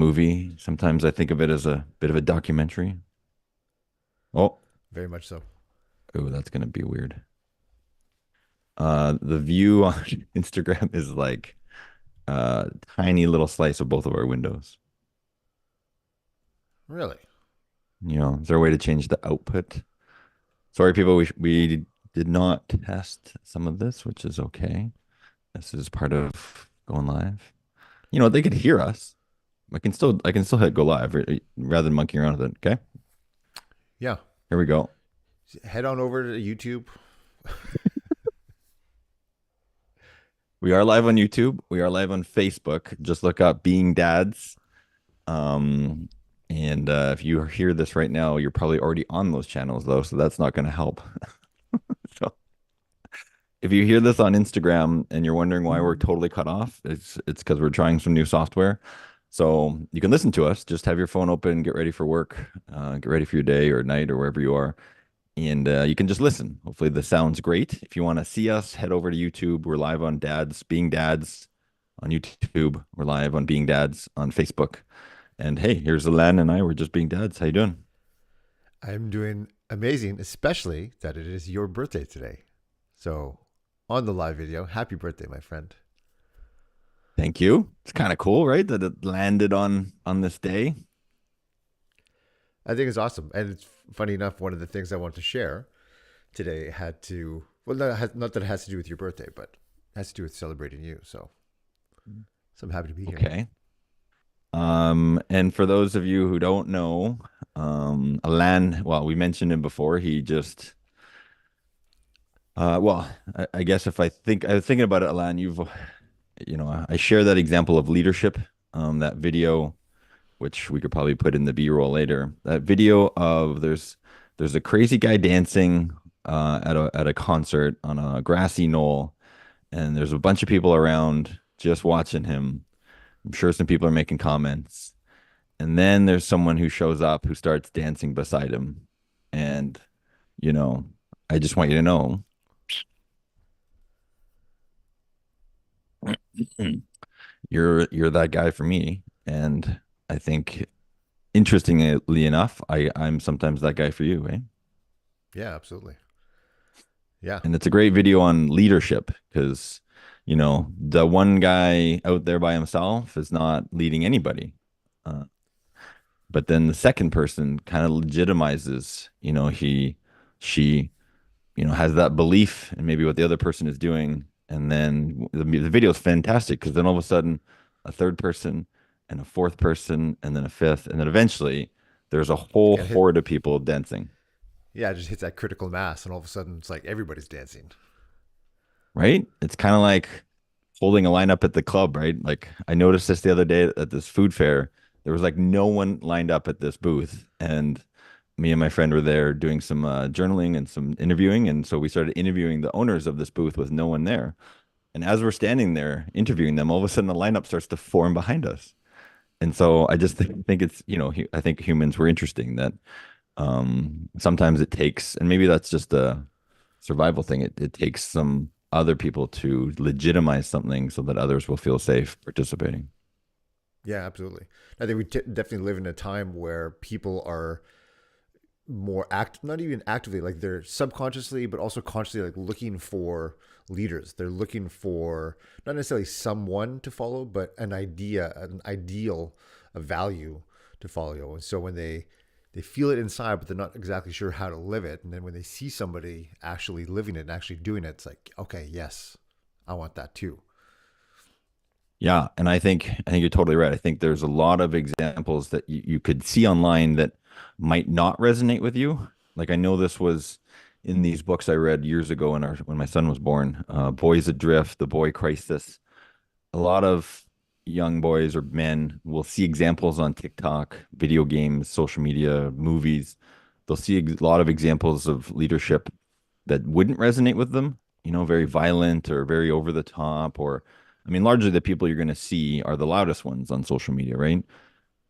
movie. Sometimes I think of it as a bit of a documentary. Oh, Very much so. oh, that's gonna be weird. The view on Instagram is like a tiny little slice of both of our windows. Really? Is there a way to change the output? Sorry, people, we did not test some of this, which is okay. This is part of going live. They could hear us. I can still hit go live rather than monkeying around with it. Okay, Yeah. here we go. Head on over to YouTube. We are live on YouTube. We are live on Facebook. Just look up Being Dads. Um, and if you hear this right now, you're probably already on those channels though, so that's not going to help. So if you hear this on Instagram and you're wondering why we're totally cut off, it's because we're trying some new software. So you can listen to us. Just have your phone open, get ready for work, get ready for your day or night or wherever you are, and you can just listen. Hopefully the sound's great. If you want to see us, head over to YouTube. We're live on Dads Being Dads on YouTube. We're live on Being Dads on Facebook. And hey, here's Alain and I. We're just being dads. How you doing? I'm doing amazing, especially that it is your birthday today. So, on the live video, happy birthday, my friend. Thank you. It's kind of cool, right? That it landed on this day. I think it's awesome. And it's funny enough, one of the things I want to share today had to, well, not that it has to do with your birthday, but it has to do with celebrating you. So I'm happy to be here. Okay. And for those of you who don't know, Alain, well, we mentioned him before. He just, well, I guess if I was thinking about it, Alain, I share that example of leadership, that video, which we could probably put in the B-roll later. That video of there's a crazy guy dancing at a concert on a grassy knoll, and there's a bunch of people around just watching him. I'm sure some people are making comments. And then there's someone who shows up who starts dancing beside him. And, you know, I just want you to know you're that guy for me. And I think interestingly enough, I'm sometimes that guy for you, eh? Yeah, absolutely. Yeah. And it's a great video on leadership because, the one guy out there by himself is not leading anybody. Uh, but then the second person kind of legitimizes, she, has that belief in maybe what the other person is doing. And then the video is fantastic because then all of a sudden a third person and a fourth person and then a fifth. And then eventually there's a whole Yeah, horde of people dancing. yeah, it just hits that critical mass, and all of a sudden it's like everybody's dancing. Right? It's kind of like holding a line up at the club, right? Like I noticed this the other day at this food fair. There was like no one lined up at this booth, and me and my friend were there doing some journaling and some interviewing, and so we started interviewing the owners of this booth with no one there. And as we're standing there interviewing them, all of a sudden the lineup starts to form behind us. And so I just think it's, I think humans were interesting that sometimes it takes, and maybe that's just a survival thing. It takes some other people to legitimize something so that others will feel safe participating. Yeah, absolutely. I think we definitely live in a time where people are more not even actively, like they're subconsciously, but also consciously, like looking for leaders. They're looking for not necessarily someone to follow, but an idea, an ideal, a value to follow. And so when they feel it inside, but they're not exactly sure how to live it. And then when they see somebody actually living it and actually doing it, it's like, okay, yes, I want that too. Yeah, and I think you're totally right. I think there's a lot of examples that you could see online that might not resonate with you. Like I know this was in these books I read years ago when my son was born, Boys Adrift, The Boy Crisis. A lot of young boys or men will see examples on TikTok, video games, social media, movies. They'll see a lot of examples of leadership that wouldn't resonate with them, very violent or very over the top, or, I mean, largely the people you're going to see are the loudest ones on social media, right?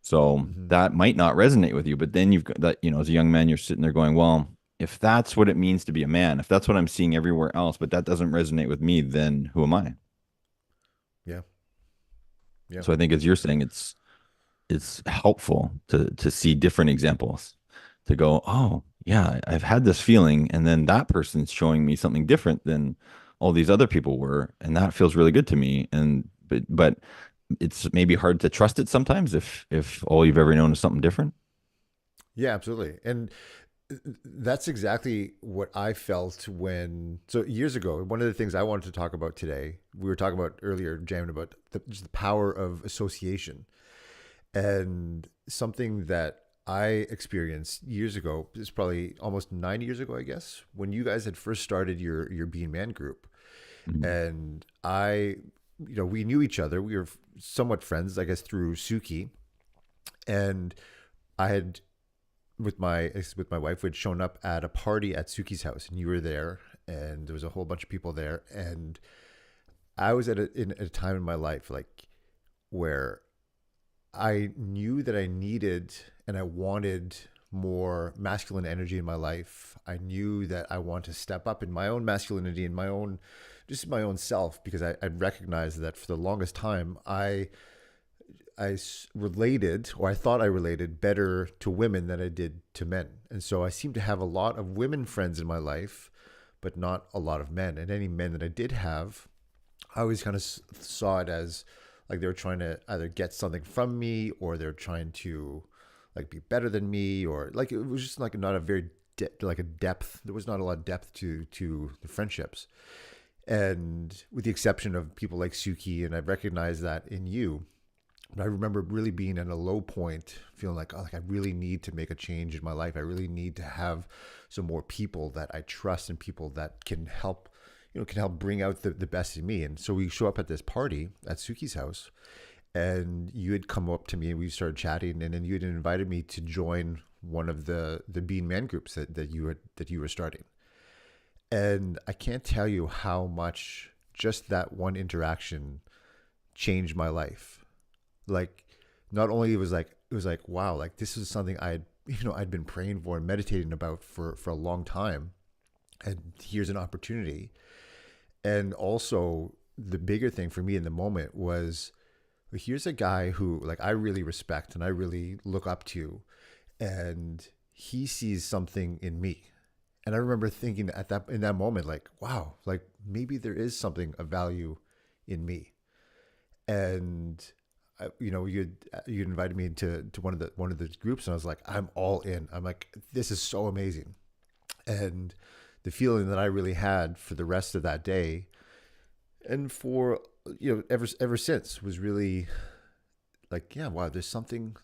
So Mm-hmm. that might not resonate with you, but then you've got that, as a young man, you're sitting there going, well, if that's what it means to be a man, if that's what I'm seeing everywhere else, but that doesn't resonate with me, then who am I? Yeah. Yeah. So I think as you're saying, it's it's helpful to see different examples, to go, oh yeah, I've had this feeling, and then that person's showing me something different than all these other people were, and that feels really good to me. And but it's maybe hard to trust it sometimes if all you've ever known is something different. Yeah, absolutely. And that's exactly what I felt when, so years ago, one of the things I wanted to talk about today, we were talking about earlier, jamming about just the power of association. And something that I experienced years ago, is probably almost 9 years ago, I guess, when you guys had first started your Being Man group. Mhm. And we knew each other. We were somewhat friends, I guess, through Suki. And I had with my wife, we had shown up at a party at Suki's house, and you were there, and there was a whole bunch of people there, and I was at a time in my life like where I knew that I needed and I wanted more masculine energy in my life. I knew that I want to step up in my own masculinity and my own, just my own self, because I recognized that for the longest time related, or I thought I related better to women than I did to men. And so I seemed to have a lot of women friends in my life, but not a lot of men. And any men that I did have, I always kind of saw it as like they were trying to either get something from me, or they're trying to like be better than me, or like it was just like not a very like a depth. There was not a lot of depth to the friendships, and with the exception of people like Suki, and I recognize that in you. But I remember really being at a low point, feeling like, oh, like I really need to make a change in my life. I really need to have some more people that I trust, and people that can help, can help bring out the best in me. And so we show up at this party at Suki's house, and you had come up to me and we started chatting, and then you had invited me to join one of the Being Man groups that you were starting. And I can't tell you how much just that one interaction changed my life. Like, not only it was like wow, like this is something I'd been praying for and meditating about for a long time, and here's an opportunity. And also, the bigger thing for me in the moment was, here's a guy who like I really respect and I really look up to, and he sees something in me. And I remember thinking at that in that moment, like, wow, like maybe there is something of value in me. And you invited me to one of the groups, and I was like, I'm all in. I'm like, this is so amazing. And the feeling that I really had for the rest of that day, and for ever since, was really like, yeah, wow, there's something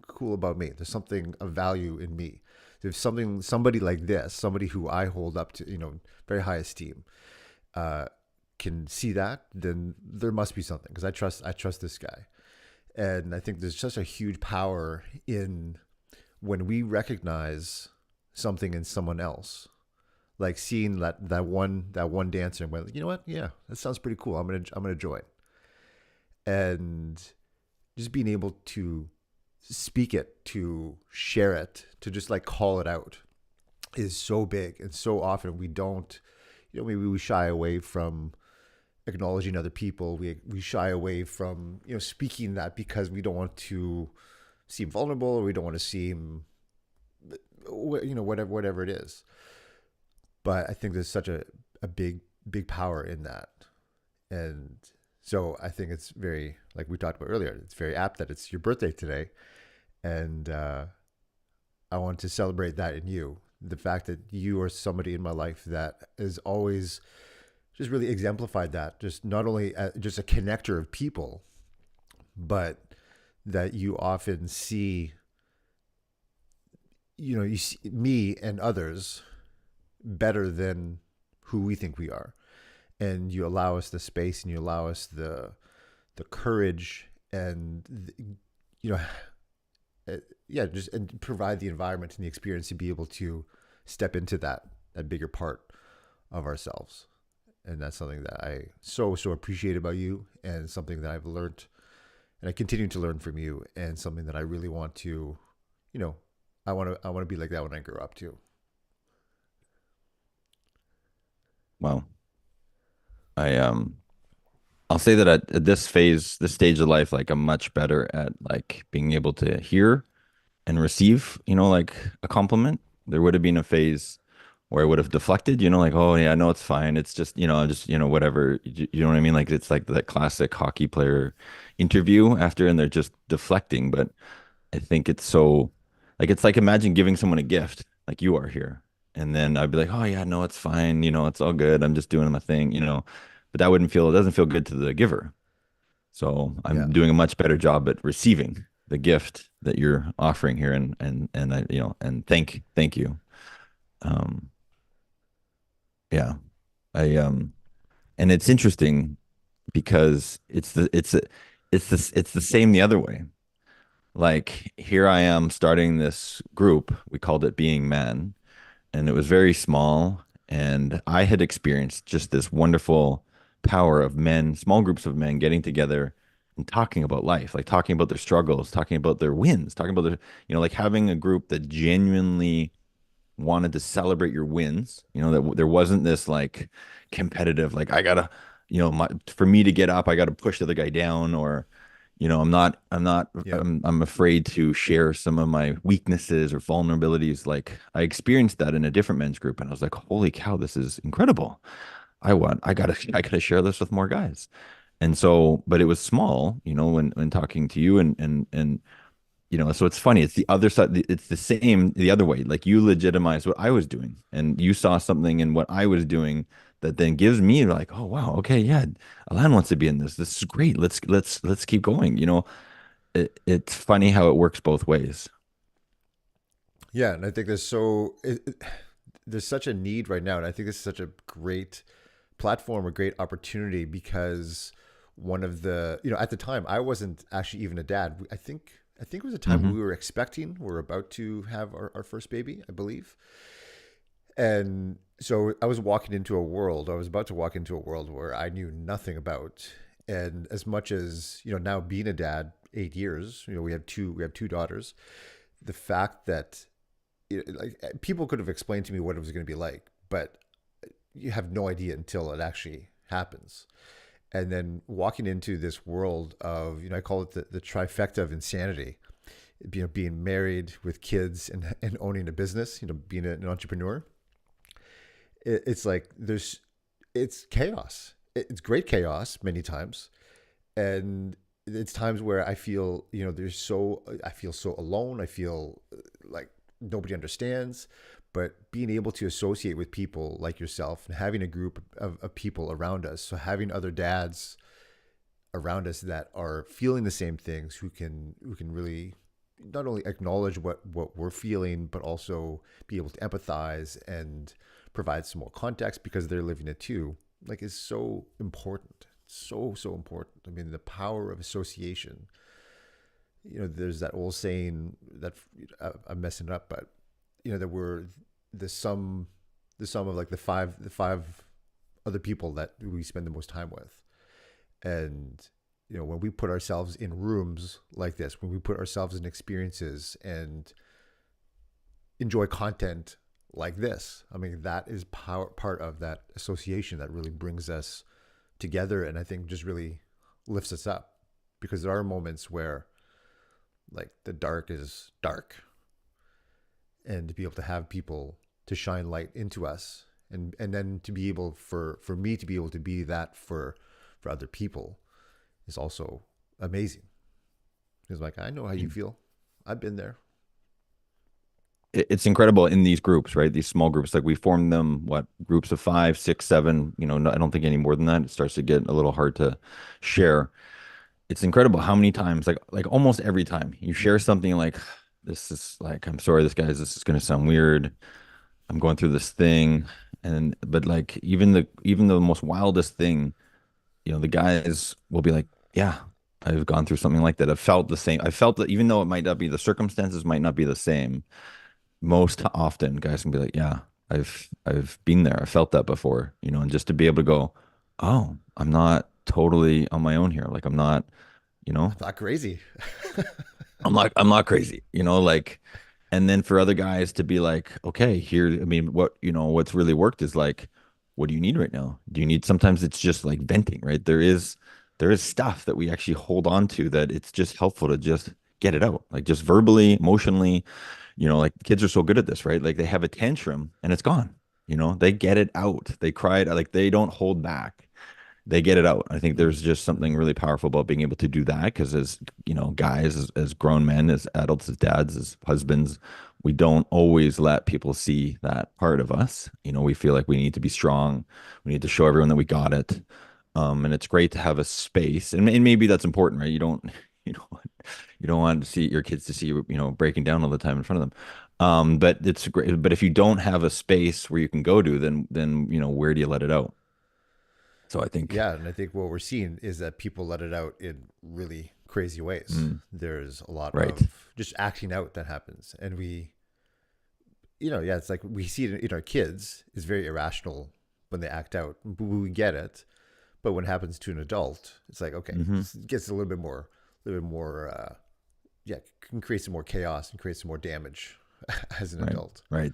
cool about me. There's something of value in me. There's somebody like this, somebody who I hold up to, very high esteem, uh, can see that, then there must be something, because I trust this guy. And I think there's such a huge power in when we recognize something in someone else, like seeing that one dancer and went, you know what, yeah, that sounds pretty cool. I'm gonna join. And just being able to speak it, to share it, to just like call it out is so big. And so often we don't, maybe we shy away from acknowledging other people. We shy away from, speaking that, because we don't want to seem vulnerable, or we don't want to seem, whatever it is. But I think there's such a big power in that. And so I think it's very, like we talked about earlier, it's very apt that it's your birthday today. And I want to celebrate that in you. The fact that you are somebody in my life that is always just really exemplified that, just not only just a connector of people, but that you often see, you see me and others better than who we think we are. And you allow us the space, and you allow us the courage, and you know yeah, just and provide the environment and the experience to be able to step into that bigger part of ourselves. And that's something that I so appreciate about you, and something that I've learned, and I continue to learn from you, and something that I really want to, you know, I want to be like that when I grow up too. Well, I I'll say that at this phase, this stage of life, like I'm much better at like being able to hear and receive, like a compliment. There would have been a phase where I would have deflected, like, oh yeah, no, it's fine. It's just, just, whatever. You know what I mean? Like it's like that classic hockey player interview after, and they're just deflecting. But I think it's so, like, it's like imagine giving someone a gift, like you are here. And then I'd be like, oh yeah, no, it's fine. It's all good. I'm just doing my thing. But that it doesn't feel good to the giver. So Yeah. I'm doing a much better job at receiving the gift that you're offering here, and I, and thank you. Um, yeah, I and it's interesting because it's the same the other way. Like here I am starting this group. We called it Being Man, and it was very small. And I had experienced just this wonderful power of men, small groups of men getting together and talking about life, like talking about their struggles, talking about their wins, talking about like having a group that genuinely wanted to celebrate your wins, that there wasn't this like competitive, like I gotta, for me to get up, I gotta push the other guy down, or, Yeah. I'm afraid to share some of my weaknesses or vulnerabilities. Like I experienced that in a different men's group, and I was like, holy cow, this is incredible. I gotta share this with more guys. And so, but it was small, when talking to you, so it's funny. It's the other side. It's the same the other way. Like you legitimize what I was doing, and you saw something in what I was doing that then gives me like, oh wow, okay, yeah, Alain wants to be in this. This is great. Let's keep going. It's funny how it works both ways. Yeah, and I think there's such a need right now, and I think this is such a great platform, a great opportunity because one of the at the time I wasn't actually even a dad. I think it was a time Hmm. we were expecting, we are about to have our first baby, I believe. And so I was walking into a world, I was about to walk into a world where I knew nothing about. And as much as, now being a dad, 8 years, we have two daughters, the fact that like people could have explained to me what it was going to be like, but you have no idea until it actually happens. And then walking into this world of, I call it the trifecta of insanity, being married with kids and owning a business, being an entrepreneur. It's like it's chaos. It's great chaos many times. And it's times where I feel, I feel so alone. I feel like nobody understands. But being able to associate with people like yourself and having a group of people around us, so having other dads around us that are feeling the same things, who can really not only acknowledge what we're feeling, but also be able to empathize and provide some more context because they're living it too, like is so important. So important. I mean, the power of association. There's that old saying that I'm messing it up, but that we're the sum the sum of like the five other people that we spend the most time with. And when we put ourselves in rooms like this, when we put ourselves in experiences and enjoy content like this, I mean, that is part of that association that really brings us together, and I think just really lifts us up, because there are moments where like the dark is dark, and to be able to have people to shine light into us, and then to be able for me to be able to be that for other people is also amazing. It's like, I know how you feel. I've been there. It's incredible in these groups, right? These small groups, like we formed them, what, groups of five, six, seven, I don't think any more than that. It starts to get a little hard to share. It's incredible how many times, like almost every time you share something like this is like, I'm sorry, this is going to sound weird. I'm going through this thing. But like even the most wildest thing, the guys will be like, yeah, I've gone through something like that. I've felt the same. I felt that even though it might not be the circumstances might not be the same, most often guys can be like, yeah, I've been there. I felt that before, and just to be able to go, oh, I'm not totally on my own here. Like I'm not, you know, I'm not crazy. I'm not crazy, like, and then for other guys to be like, okay, here, I mean, what's really worked is like, what do you need right now? Do you need, sometimes it's just like venting, right? There is there is stuff that we actually hold on to that it's just helpful to just get it out, like just verbally, emotionally. Like kids are so good at this, right? Like they have a tantrum and it's gone. They get it out. They cry it, like they don't hold back. They get it out. I think Mm. there's just something really powerful about being able to do that because as guys, as grown men, as adults, as dads, as husbands, we don't always let people see that part of us. We feel like we need to be strong. We need to show everyone that we got it. And it's great to have a space, and maybe that's important, right? You don't, you don't want to see your kids to see you, breaking down all the time in front of them. But it's great. But if you don't have a space where you can go to, then where do you let it out? So I think, Yeah, and I think what we're seeing is that people let it out in really crazy ways. mm, There's a lot right, of just acting out that happens, and yeah, it's like we see it in our kids is very irrational when they act out. We get it, but when it happens to an adult, it's like okay, hmm, it gets a little bit more, yeah, can create some more chaos and create some more damage as an right, adult. right,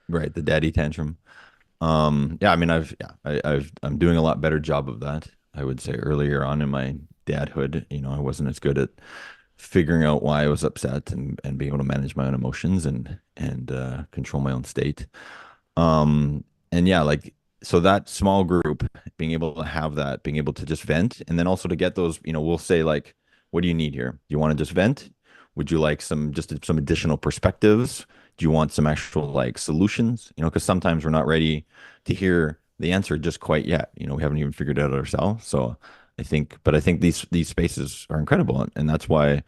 right. The daddy tantrum. Yeah, I mean, I'm doing a lot better job of that. I would say earlier on in my dadhood, I wasn't as good at figuring out why I was upset and being able to manage my own emotions and control my own state. Um, and yeah, like so that small group, being able to have that, being able to just vent, and then also to get those, we'll say like, what do you need here? Do you want to just vent? Would you like some additional perspectives? Do you want some actual like solutions? Because sometimes we're not ready to hear the answer just quite yet. We haven't even figured it out ourselves. So but I think these spaces are incredible, and that's why,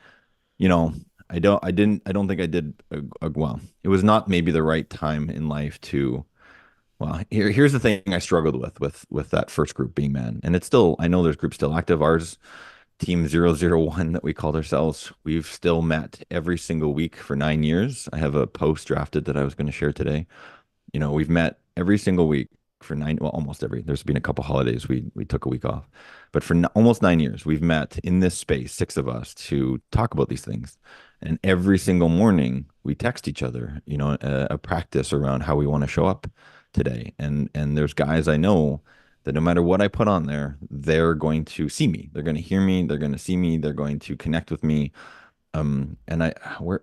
you know, I don't think I did well. It was not maybe the right time in life to well, here's the thing I struggled with that first group being men. And it's still, I know there's groups still active. Ours, Team 001 that we called ourselves, we've still met every single week for 9 years. I have a post drafted that I was going to share today. We've met every single week for nine, well, almost every. There's been a couple holidays we took a week off, but for almost 9 years, we've met in this space, six of us, to talk about these things. And every single morning, we text each other, a practice around how we want to show up today. And there's guys I know that no matter what I put on there, they're going to see me, they're going to hear me, they're going to see me, they're going to connect with me. And we're,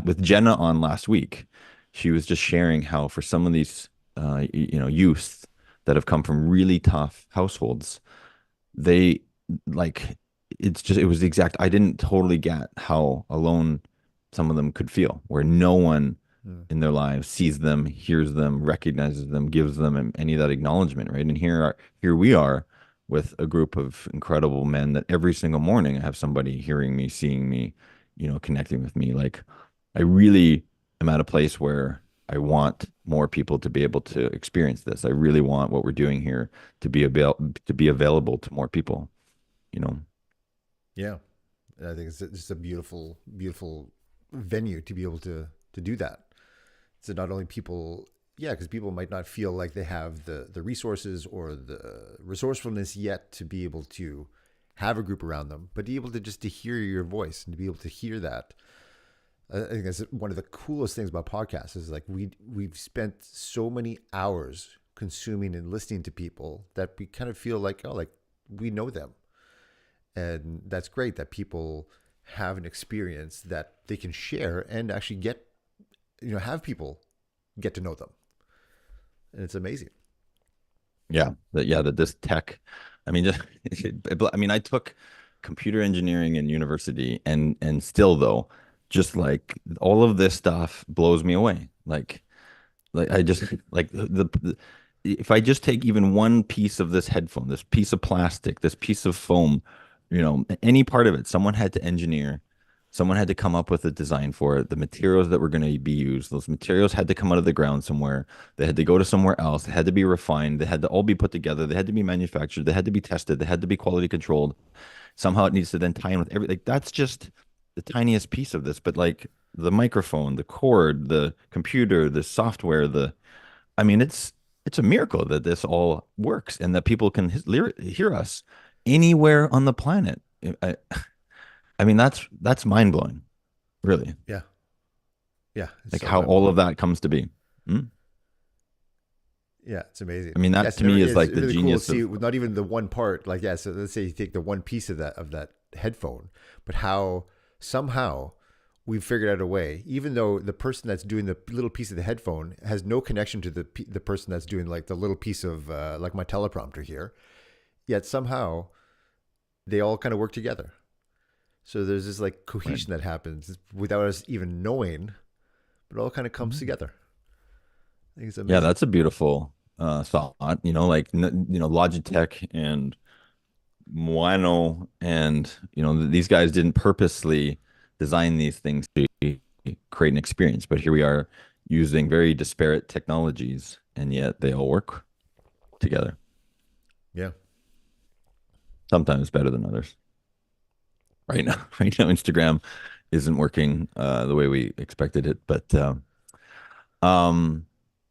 with Jenna on last week, she was just sharing how for some of these, youth that have come from really tough households, they like, it was the exact, I didn't totally get how alone some of them could feel, where no one Mm. in their lives sees them, hears them, recognizes them, gives them any of that acknowledgement, right? And here we are with a group of incredible men that every single morning I have somebody hearing me, seeing me, connecting with me. Like I really am at a place where I want more people to be able to experience this. I really want what we're doing here to be available to more people, you know. Yeah, and I think it's just a beautiful, beautiful venue to be able to do that. So not only people, yeah, because people might not feel like they have the resources or the resourcefulness yet to be able to have a group around them, but to be able to just to hear your voice and to be able to hear that. I think that's one of the coolest things about podcasts is like we've spent so many hours consuming and listening to people that we kind of feel like, oh, like we know them. And that's great that people have an experience that they can share and actually get, have people get to know them. And it's amazing. That this tech, I mean, just, I mean, I took computer engineering in university, and still though, just like all of this stuff blows me away. Like I just like if I just take even one piece of this headphone, this piece of plastic, this piece of foam, any part of it, someone had to engineer, someone had to come up with a design for it. The materials that were going to be used, those materials had to come out of the ground somewhere. They had to go to somewhere else. They had to be refined. They had to all be put together. They had to be manufactured. They had to be tested. They had to be quality controlled. Somehow it needs to then tie in with every like that's just the tiniest piece of this, but like the microphone, the cord, the computer, the software, I mean, it's a miracle that this all works and that people can hear us anywhere on the planet. I mean, that's mind blowing, really. Yeah. Yeah. It's Like so how mind all blowing. of that comes to be. Mm, Yeah, it's amazing. I mean, that Yes, to me is it's like the really cool to genius see of. not even the one part. Like, yeah, so let's say you take the one piece of that headphone, but how somehow we've figured out a way, even though the person that's doing the little piece of the headphone has no connection to the person that's doing like the little piece of like my teleprompter here, yet somehow they all kind of work together. So there's this like Right. cohesion that happens without us even knowing, but it all kind of comes Mhm. together. I think it's Yeah, amazing. that's a beautiful thought. Like Logitech and Moano, and these guys didn't purposely design these things to create an experience, but here we are using very disparate technologies, and yet they all work together. Yeah. Sometimes better than others. Right now, right now, Instagram isn't working the way we expected it, but Um,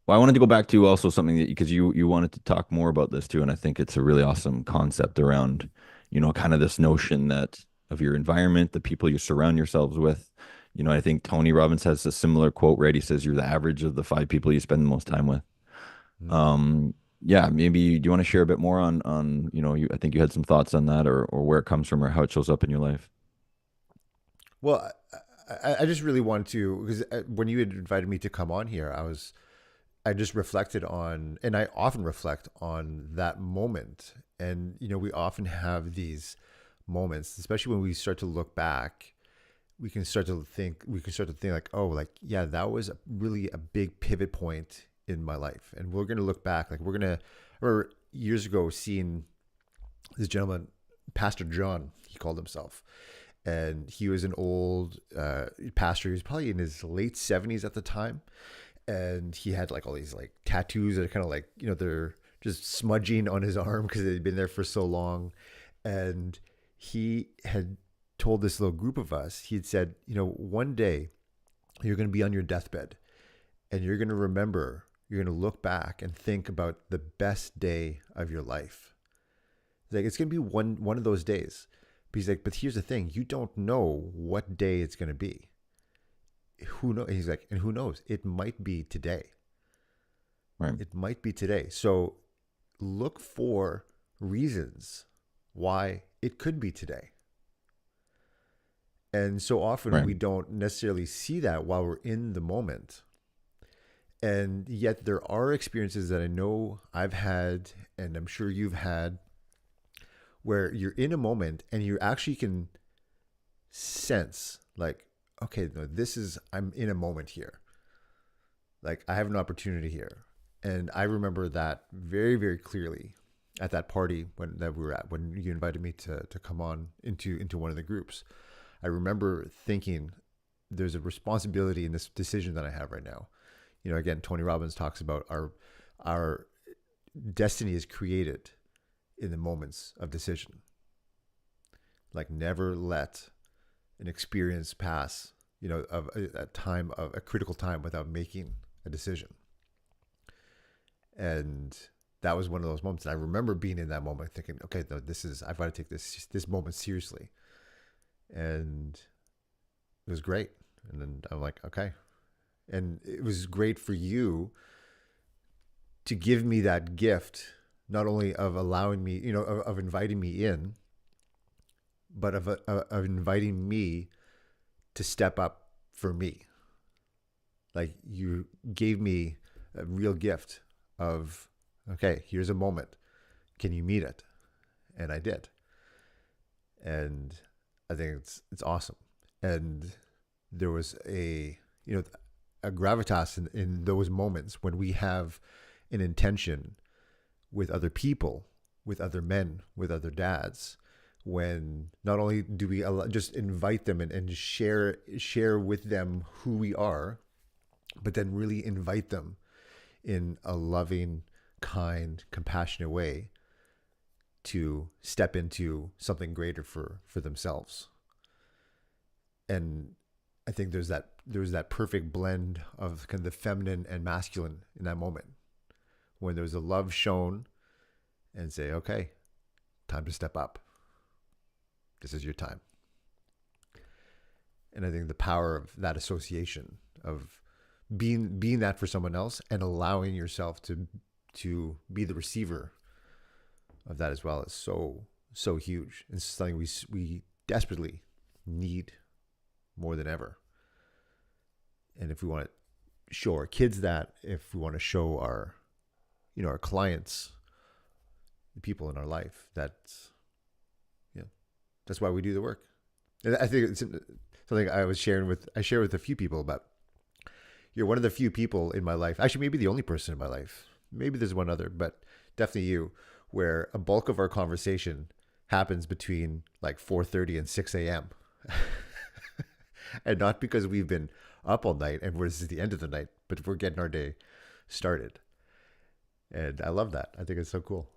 well, I wanted to go back to also something that because you wanted to talk more about this too, and I think it's a really awesome concept around, kind of this notion that of your environment, the people you surround yourselves with. I think Tony Robbins has a similar quote, right? He says you're the average of the five people you spend the most time with. Mm. Um, yeah, maybe do you want to share a bit more on, I think you had some thoughts on that or where it comes from or how it shows up in your life. Well, I just really wanted to because when you had invited me to come on here, I just reflected on, and I often reflect on that moment. And we often have these moments, especially when we start to look back. We can start to think like, oh, like yeah, that was really a big pivot point in my life, and we're gonna look back, like we're gonna. I remember years ago seeing this gentleman, Pastor John, he called himself, and he was an old pastor. He was probably in his late 70s at the time, and he had like all these like tattoos that are kind of like they're just smudging on his arm because they'd been there for so long, and he had told this little group of us. He had said, one day you're going to be on your deathbed, and you're going to remember. You're going to look back and think about the best day of your life. Like it's going to be one of those days. But he's like, but here's the thing: you don't know what day it's going to be. Who knows? He's like, and who knows? It might be today. Right, It might be today. So look for reasons why it could be today. And so often right, we don't necessarily see that while we're in the moment. And yet there are experiences that I know I've had, and I'm sure you've had, where you're in a moment and you actually can sense, like, okay, no, I'm in a moment here. Like, I have an opportunity here. And I remember that very, very clearly at that party that we were at when you invited me to come on into one of the groups. I remember thinking there's a responsibility in this decision that I have right now. Again, Tony Robbins talks about our destiny is created in the moments of decision. Like never let an experience pass, of a time of a critical time without making a decision. And that was one of those moments. And I remember being in that moment thinking, okay, no, I've got to take this moment seriously. And it was great. And then I'm like, okay. And it was great for you to give me that gift, not only of allowing me, of inviting me in, but of inviting me to step up for me. Like you gave me a real gift of, okay, here's a moment. Can you meet it? And I did. And I think it's awesome. And there was a gravitas in those moments when we have an intention with other people, with other men, with other dads, when not only do we just invite them and share with them who we are, but then really invite them in a loving, kind, compassionate way to step into something greater for themselves. And I think there's that perfect blend of kind of the feminine and masculine in that moment when there's a love shown and say, okay, time to step up. This is your time. And I think the power of that association of being that for someone else and allowing yourself to to be the receiver of that as well is so huge. It's something we desperately need more than ever. And if we want to show our kids that, if we want to show our our clients, the people in our life, that's why we do the work. And I think it's something I share with a few people about. You're one of the few people in my life, actually maybe the only person in my life, maybe there's one other, but definitely you, where a bulk of our conversation happens between like 4:30 and 6 a.m. And not because we've been up all night and this is the end of the night, but we're getting our day started. And I love that. I think it's so cool.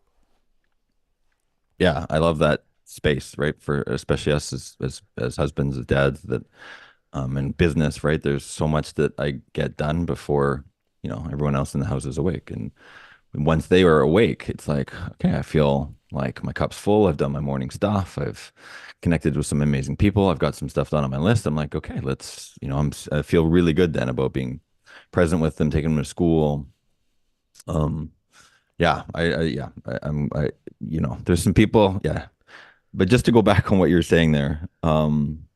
Yeah, I love that space, right? For especially us as husbands, as dads, that in business, right? There's so much that I get done before, everyone else in the house is awake. And once they are awake, it's like, okay, I feel like my cup's full. I've done my morning stuff. I've connected with some amazing people. I've got some stuff done on my list. I'm like, okay, I feel really good then about being present with them, taking them to school. Um, yeah, there's some people, yeah. But just to go back on what you're saying there, man,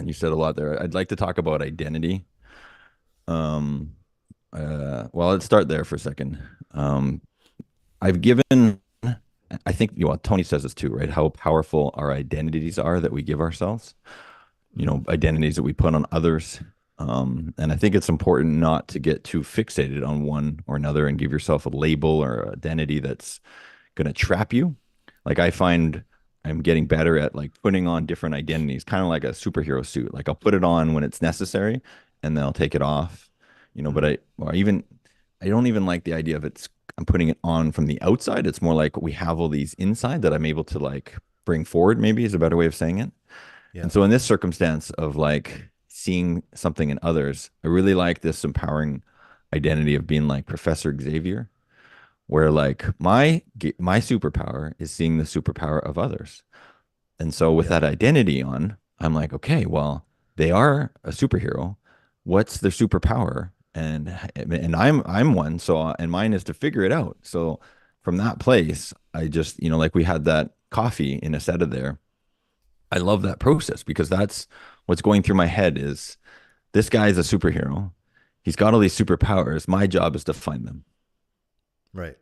you said a lot there. I'd like to talk about identity. Um, well, let's start there for a second. Um, I've given, I think, Tony says this too, right? How powerful our identities are that we give ourselves, Mm-hmm. identities that we put on others. And I think it's important not to get too fixated on one or another and give yourself a label or identity that's going to trap you. Like I find I'm getting better at like putting on different identities, kind of like a superhero suit. Like I'll put it on when it's necessary and then I'll take it off, but Mm-hmm. I don't even like the idea of I'm putting it on from the outside. It's more like we have all these inside that I'm able to like bring forward, maybe is a better way of saying it. Yeah. And so in this circumstance of like seeing something in others, I really like this empowering identity of being like Professor Xavier, where like my superpower is seeing the superpower of others. And so with Yeah. that identity on, I'm like, okay, well, they are a superhero. What's their superpower? And I'm one, so and mine is to figure it out. So from that place, I just, like we had that coffee in a set of there. I love that process because that's what's going through my head is this guy is a superhero. He's got all these superpowers. My job is to find them. Right.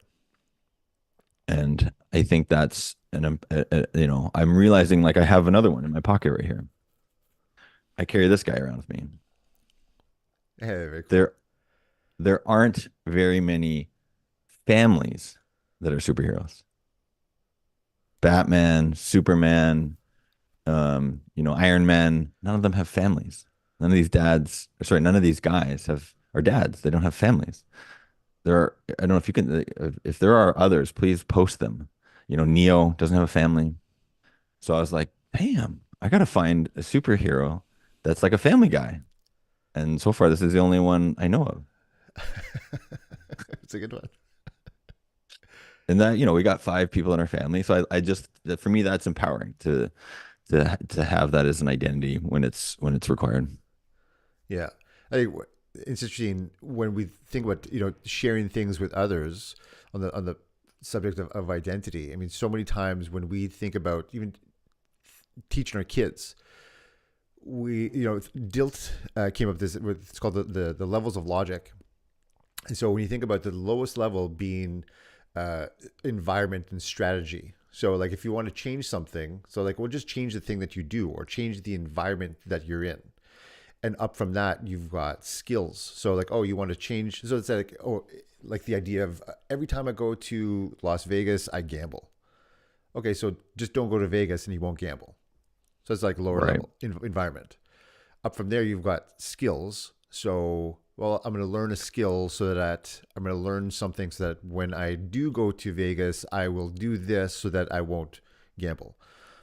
And I think that's I'm realizing like I have another one in my pocket right here. I carry this guy around with me. Hey, very cool. There there aren't very many families that are superheroes. Batman, Superman, Iron Man, none of them have families. None of these none of these guys are dads. They don't have families. I don't know if you can, if there are others, please post them. Neo doesn't have a family. So I was like, damn, I gotta find a superhero that's like a family guy. And so far, this is the only one I know of. It's a good one. And that, we got 5 people in our family. So I just, that for me, that's empowering to have that as an identity when it's required. Yeah. I think it's interesting when we think about, sharing things with others on the subject of identity. I mean, so many times when we think about even teaching our kids, Dilt came up with it's called the levels of logic. And so when you think about the lowest level being uh, environment and strategy. So like if you want to change something, so like we'll just change the thing that you do or change the environment that you're in. And up from that, you've got skills. So like, oh, you want to change. So it's like, oh, like the idea of every time I go to Las Vegas, I gamble. Okay, so just don't go to Vegas and you won't gamble. So it's like lower Right. level environment. Up from there, you've got skills. So, well, I'm going to learn a skill so that I'm going to learn something so that when I do go to Vegas, I will do this so that I won't gamble.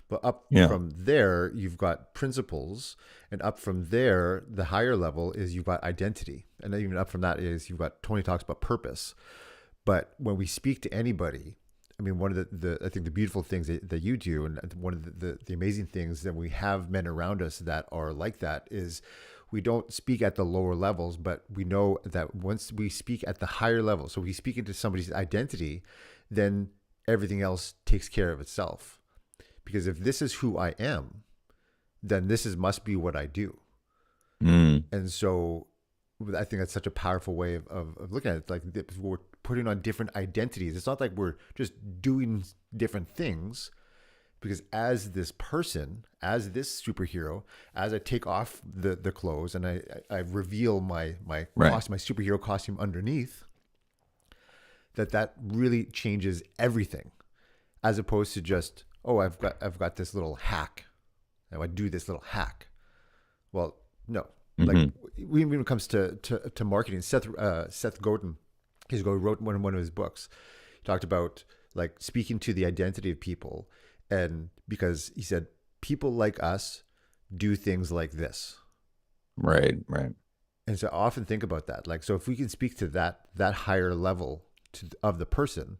But up Yeah. from there, you've got principles. And up from there, the higher level is you've got identity. And then even up from that is you've got Tony talks about purpose. But when we speak to anybody, I mean, one of the I think the beautiful things that you do, and one of the amazing things that we have men around us that are like that is we don't speak at the lower levels, but we know that once we speak at the higher level, so we speak into somebody's identity, then everything else takes care of itself. Because if this is who I am, then this is must be what I do. Mm, And so I think that's such a powerful way of looking at it. Like we're putting on different identities. It's not like we're just doing different things, because as this person, as this superhero, as I take off the clothes and I reveal my right. costume, my superhero costume underneath, that really changes everything, as opposed to just, oh, I've got this little hack, and I do this little hack. Well, no, like Hmm. when it comes to marketing, Seth Godin, wrote one of his books. He talked about like speaking to the identity of people, and because he said people like us do things like this. Right, right. And so I often think about that. Like, so if we can speak to that higher level of the person,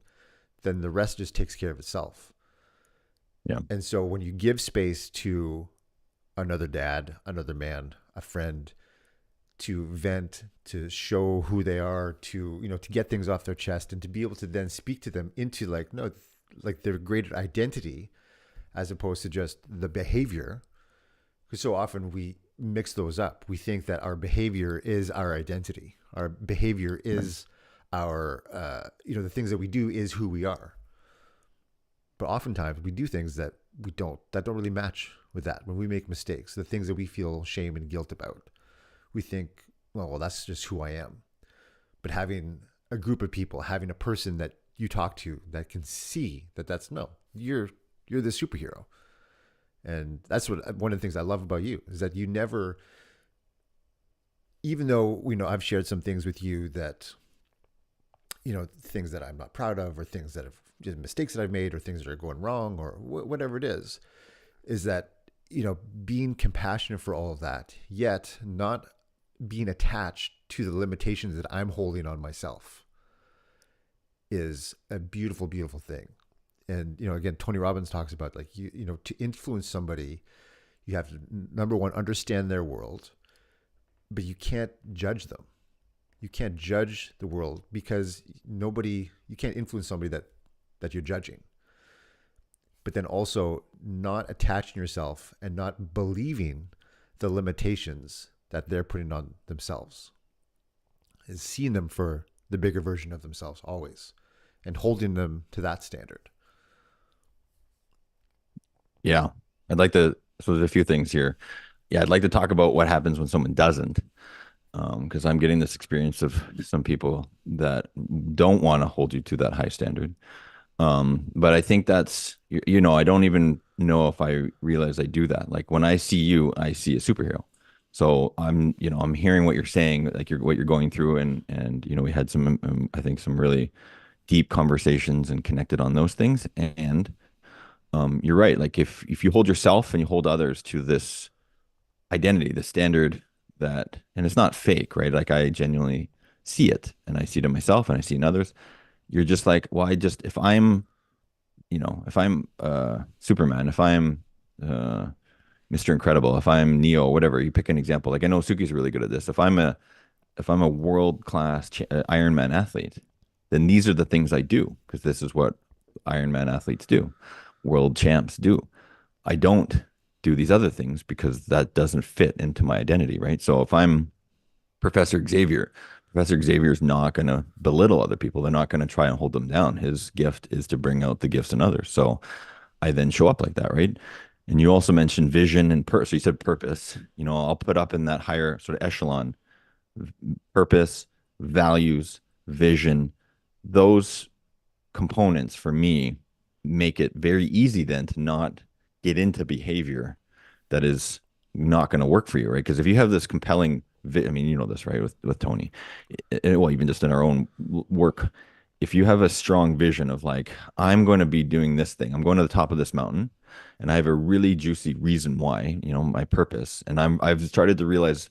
then the rest just takes care of itself. Yeah. And so when you give space to another dad, another man, a friend, to vent, to show who they are, to to get things off their chest, and to be able to then speak to them into like no, like their greater identity, as opposed to just the behavior. Because so often we mix those up. We think that our behavior is our identity. Our behavior Right. is our the things that we do is who we are. But oftentimes we do things that don't really match with that. When we make mistakes, the things that we feel shame and guilt about, we think, well, that's just who I am. But having a group of people, having a person that you talk to that can see that that's no, you're the superhero. And that's what one of the things I love about you is that you never, even though I've shared some things with you that things that I'm not proud of, or things that have just mistakes that I've made, or things that are going wrong, or whatever it is that being compassionate for all of that, yet not being attached to the limitations that I'm holding on myself, is a beautiful, beautiful thing. And again, Tony Robbins talks about like to influence somebody, you have to, number one, understand their world, but you can't judge them. You can't judge the world, because you can't influence somebody that you're judging. But then also not attaching yourself and not believing the limitations that they're putting on themselves, is seeing them for the bigger version of themselves always, and holding them to that standard. Yeah. I'd like to, so there's a few things here. Yeah, I'd like to talk about what happens when someone doesn't. Because I'm getting this experience of some people that don't want to hold you to that high standard. But I think that's, I don't even know if I realize I do that. Like when I see you, I see a superhero. So I'm hearing what you're saying, like what you're going through, and we had some, I think some really deep conversations and connected on those things. And you're right. Like if you hold yourself and you hold others to this identity, the standard that, and it's not fake, right? Like I genuinely see it, and I see it in myself and I see it in others. You're just like, well, if I'm Superman, if I'm Mr. Incredible, if I'm Neo, whatever, you pick an example. Like I know Suki's really good at this. If I'm a world class Ironman athlete, then these are the things I do, because this is what Ironman athletes do, world champs do. I don't do these other things because that doesn't fit into my identity, right? So if I'm Professor Xavier, Professor Xavier is not going to belittle other people. They're not going to try and hold them down. His gift is to bring out the gifts in others. So I then show up like that, right? And you also mentioned vision and purpose. So you said purpose. I'll put up in that higher sort of echelon: purpose, values, vision. Those components for me make it very easy then to not get into behavior that is not going to work for you, right? Because if you have this compelling, I mean, you know this, right? With Tony, well, even just in our own work, if you have a strong vision of like, I'm going to be doing this thing, I'm going to the top of this mountain, and I have a really juicy reason why, my purpose, and I've started to realize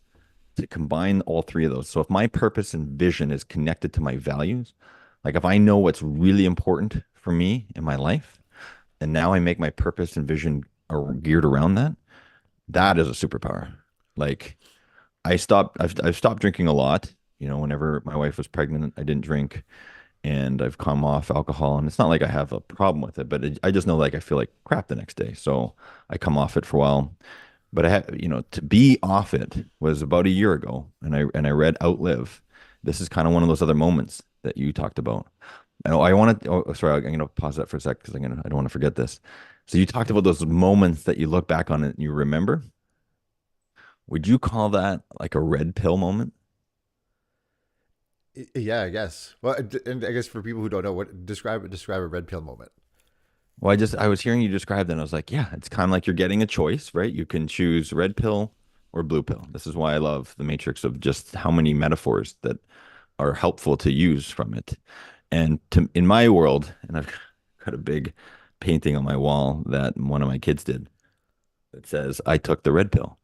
to combine all three of those. So if my purpose and vision is connected to my values, like if I know what's really important for me in my life, and now I make my purpose and vision are geared around that, that is a superpower. Like I've stopped drinking a lot. You know, whenever my wife was pregnant, I didn't drink, and I've come off alcohol. And it's not like I have a problem with it, but I just know like I feel like crap the next day, so I come off it for a while. But I had, you know, to be off it was about a year ago, and I read Outlive. This is kind of one of those other moments that you talked about. And I want to. Oh, sorry, I'm going to pause that for a sec because I don't want to forget this. So you talked about those moments that you look back on it and you remember. Would you call that like a red pill moment? Yeah, I guess. Well, and I guess for people who don't know, what describe a red pill moment. Well, I was hearing you describe that and I was like, yeah, it's kind of like you're getting a choice, right? You can choose red pill or blue pill. This is why I love the matrix of just how many metaphors that are helpful to use from it. And in my world, and I've got a big painting on my wall that one of my kids did that says, I took the red pill.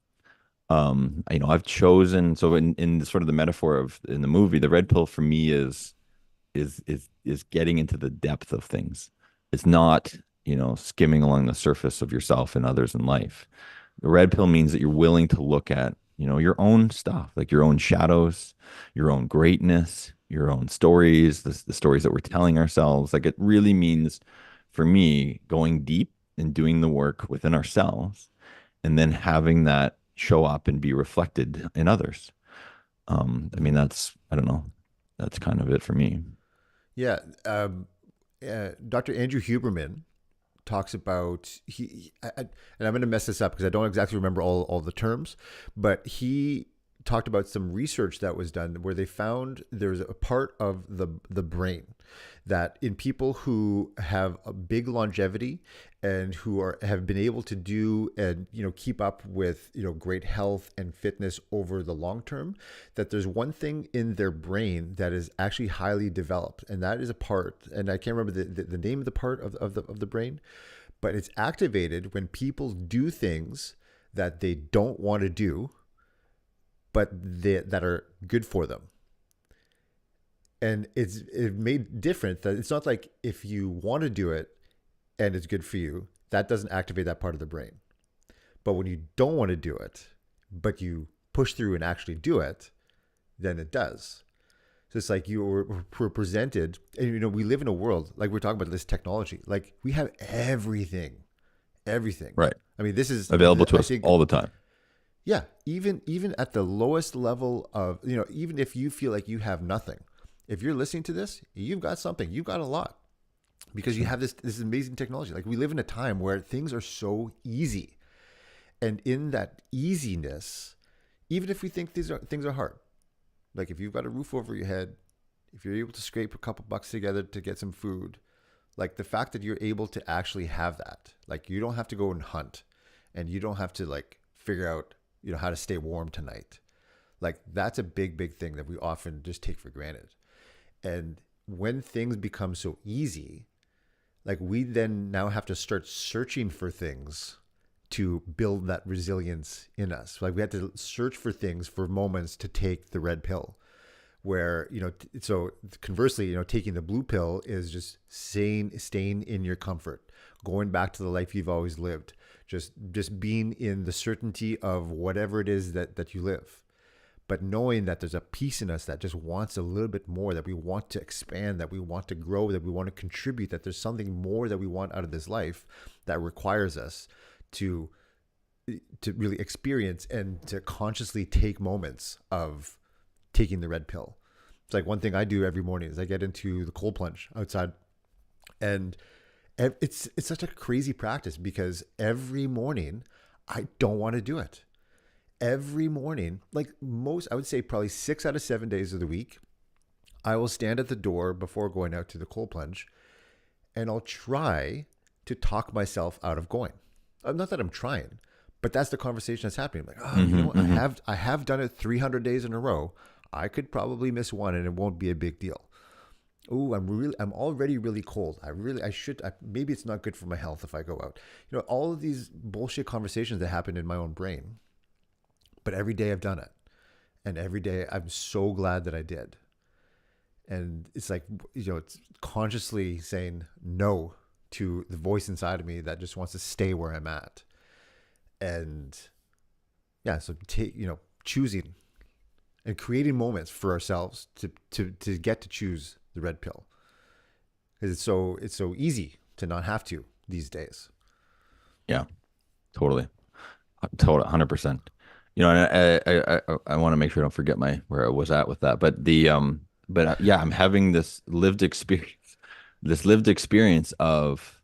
You know, I've chosen, so in sort of the metaphor of in the movie, the red pill for me is getting into the depth of things. It's not, you know, skimming along the surface of yourself and others in life. The red pill means that you're willing to look at, you know, your own stuff, like your own shadows, your own greatness, your own stories, the stories that we're telling ourselves. Like it really means for me going deep and doing the work within ourselves and then having that show up and be reflected in others. I mean, I don't know, that's kind of it for me. Yeah, Dr. Andrew Huberman talks about and I'm going to mess this up because I don't exactly remember all the terms, but he talked about some research that was done where they found there's a part of the brain that in people who have a big longevity and who are have been able to do and keep up with great health and fitness over the long term, that there's one thing in their brain that is actually highly developed, and that is a part, and I can't remember the name of the part of the brain, but it's activated when people do things that they don't want to do, but that are good for them. And it made different that it's not like if you want to do it and it's good for you, that doesn't activate that part of the brain. But when you don't want to do it, but you push through and actually do it, then it does. So it's like were presented, and we live in a world like we're talking about this technology. Like we have everything. Right. I mean, this is Available to I us think all the time. yeah, even at the lowest level of even if you feel like you have nothing, if you're listening to this, you've got something, you've got a lot because you Sure. have this amazing technology. Like we live in a time where things are so easy, and in that easiness, even if we think things are hard, like if you've got a roof over your head, if you're able to scrape a couple bucks together to get some food, like the fact that you're able to actually have that, like you don't have to go and hunt, and you don't have to like figure out how to stay warm tonight. Like that's a big thing that we often just take for granted. And when things become so easy, like we then now have to start searching for things to build that resilience in us. Like we had to search for things, for moments to take the red pill. Where so conversely, taking the blue pill is just staying in your comfort, going back to the life you've always lived, just being in the certainty of whatever it is that you live, but knowing that there's a piece in us that just wants a little bit more, that we want to expand, that we want to grow, that we want to contribute, that there's something more that we want out of this life that requires us to really experience and to consciously take moments of taking the red pill. It's like one thing I do every morning is I get into the cold plunge outside, and it's such a crazy practice because every morning I don't want to do it. Every morning, like most, I would say probably 6 out of 7 days of the week, I will stand at the door before going out to the cold plunge, and I'll try to talk myself out of going. Not that I'm trying, but that's the conversation that's happening. I'm like, oh, Hmm. I Hmm. have done it 300 days in a row. I could probably miss one, and it won't be a big deal. Oh, I'm already really cold. Maybe it's not good for my health if I go out. All of these bullshit conversations that happen in my own brain. But every day I've done it, and every day I'm so glad that I did. And it's like it's consciously saying no to the voice inside of me that just wants to stay where I'm at. And yeah, so choosing. and creating moments for ourselves to get to choose the red pill, because it's so easy to not have to these days. Yeah, totally. Total 100%. You know, and I want to make sure I don't forget my where I was at with that. But yeah, I'm having this lived experience of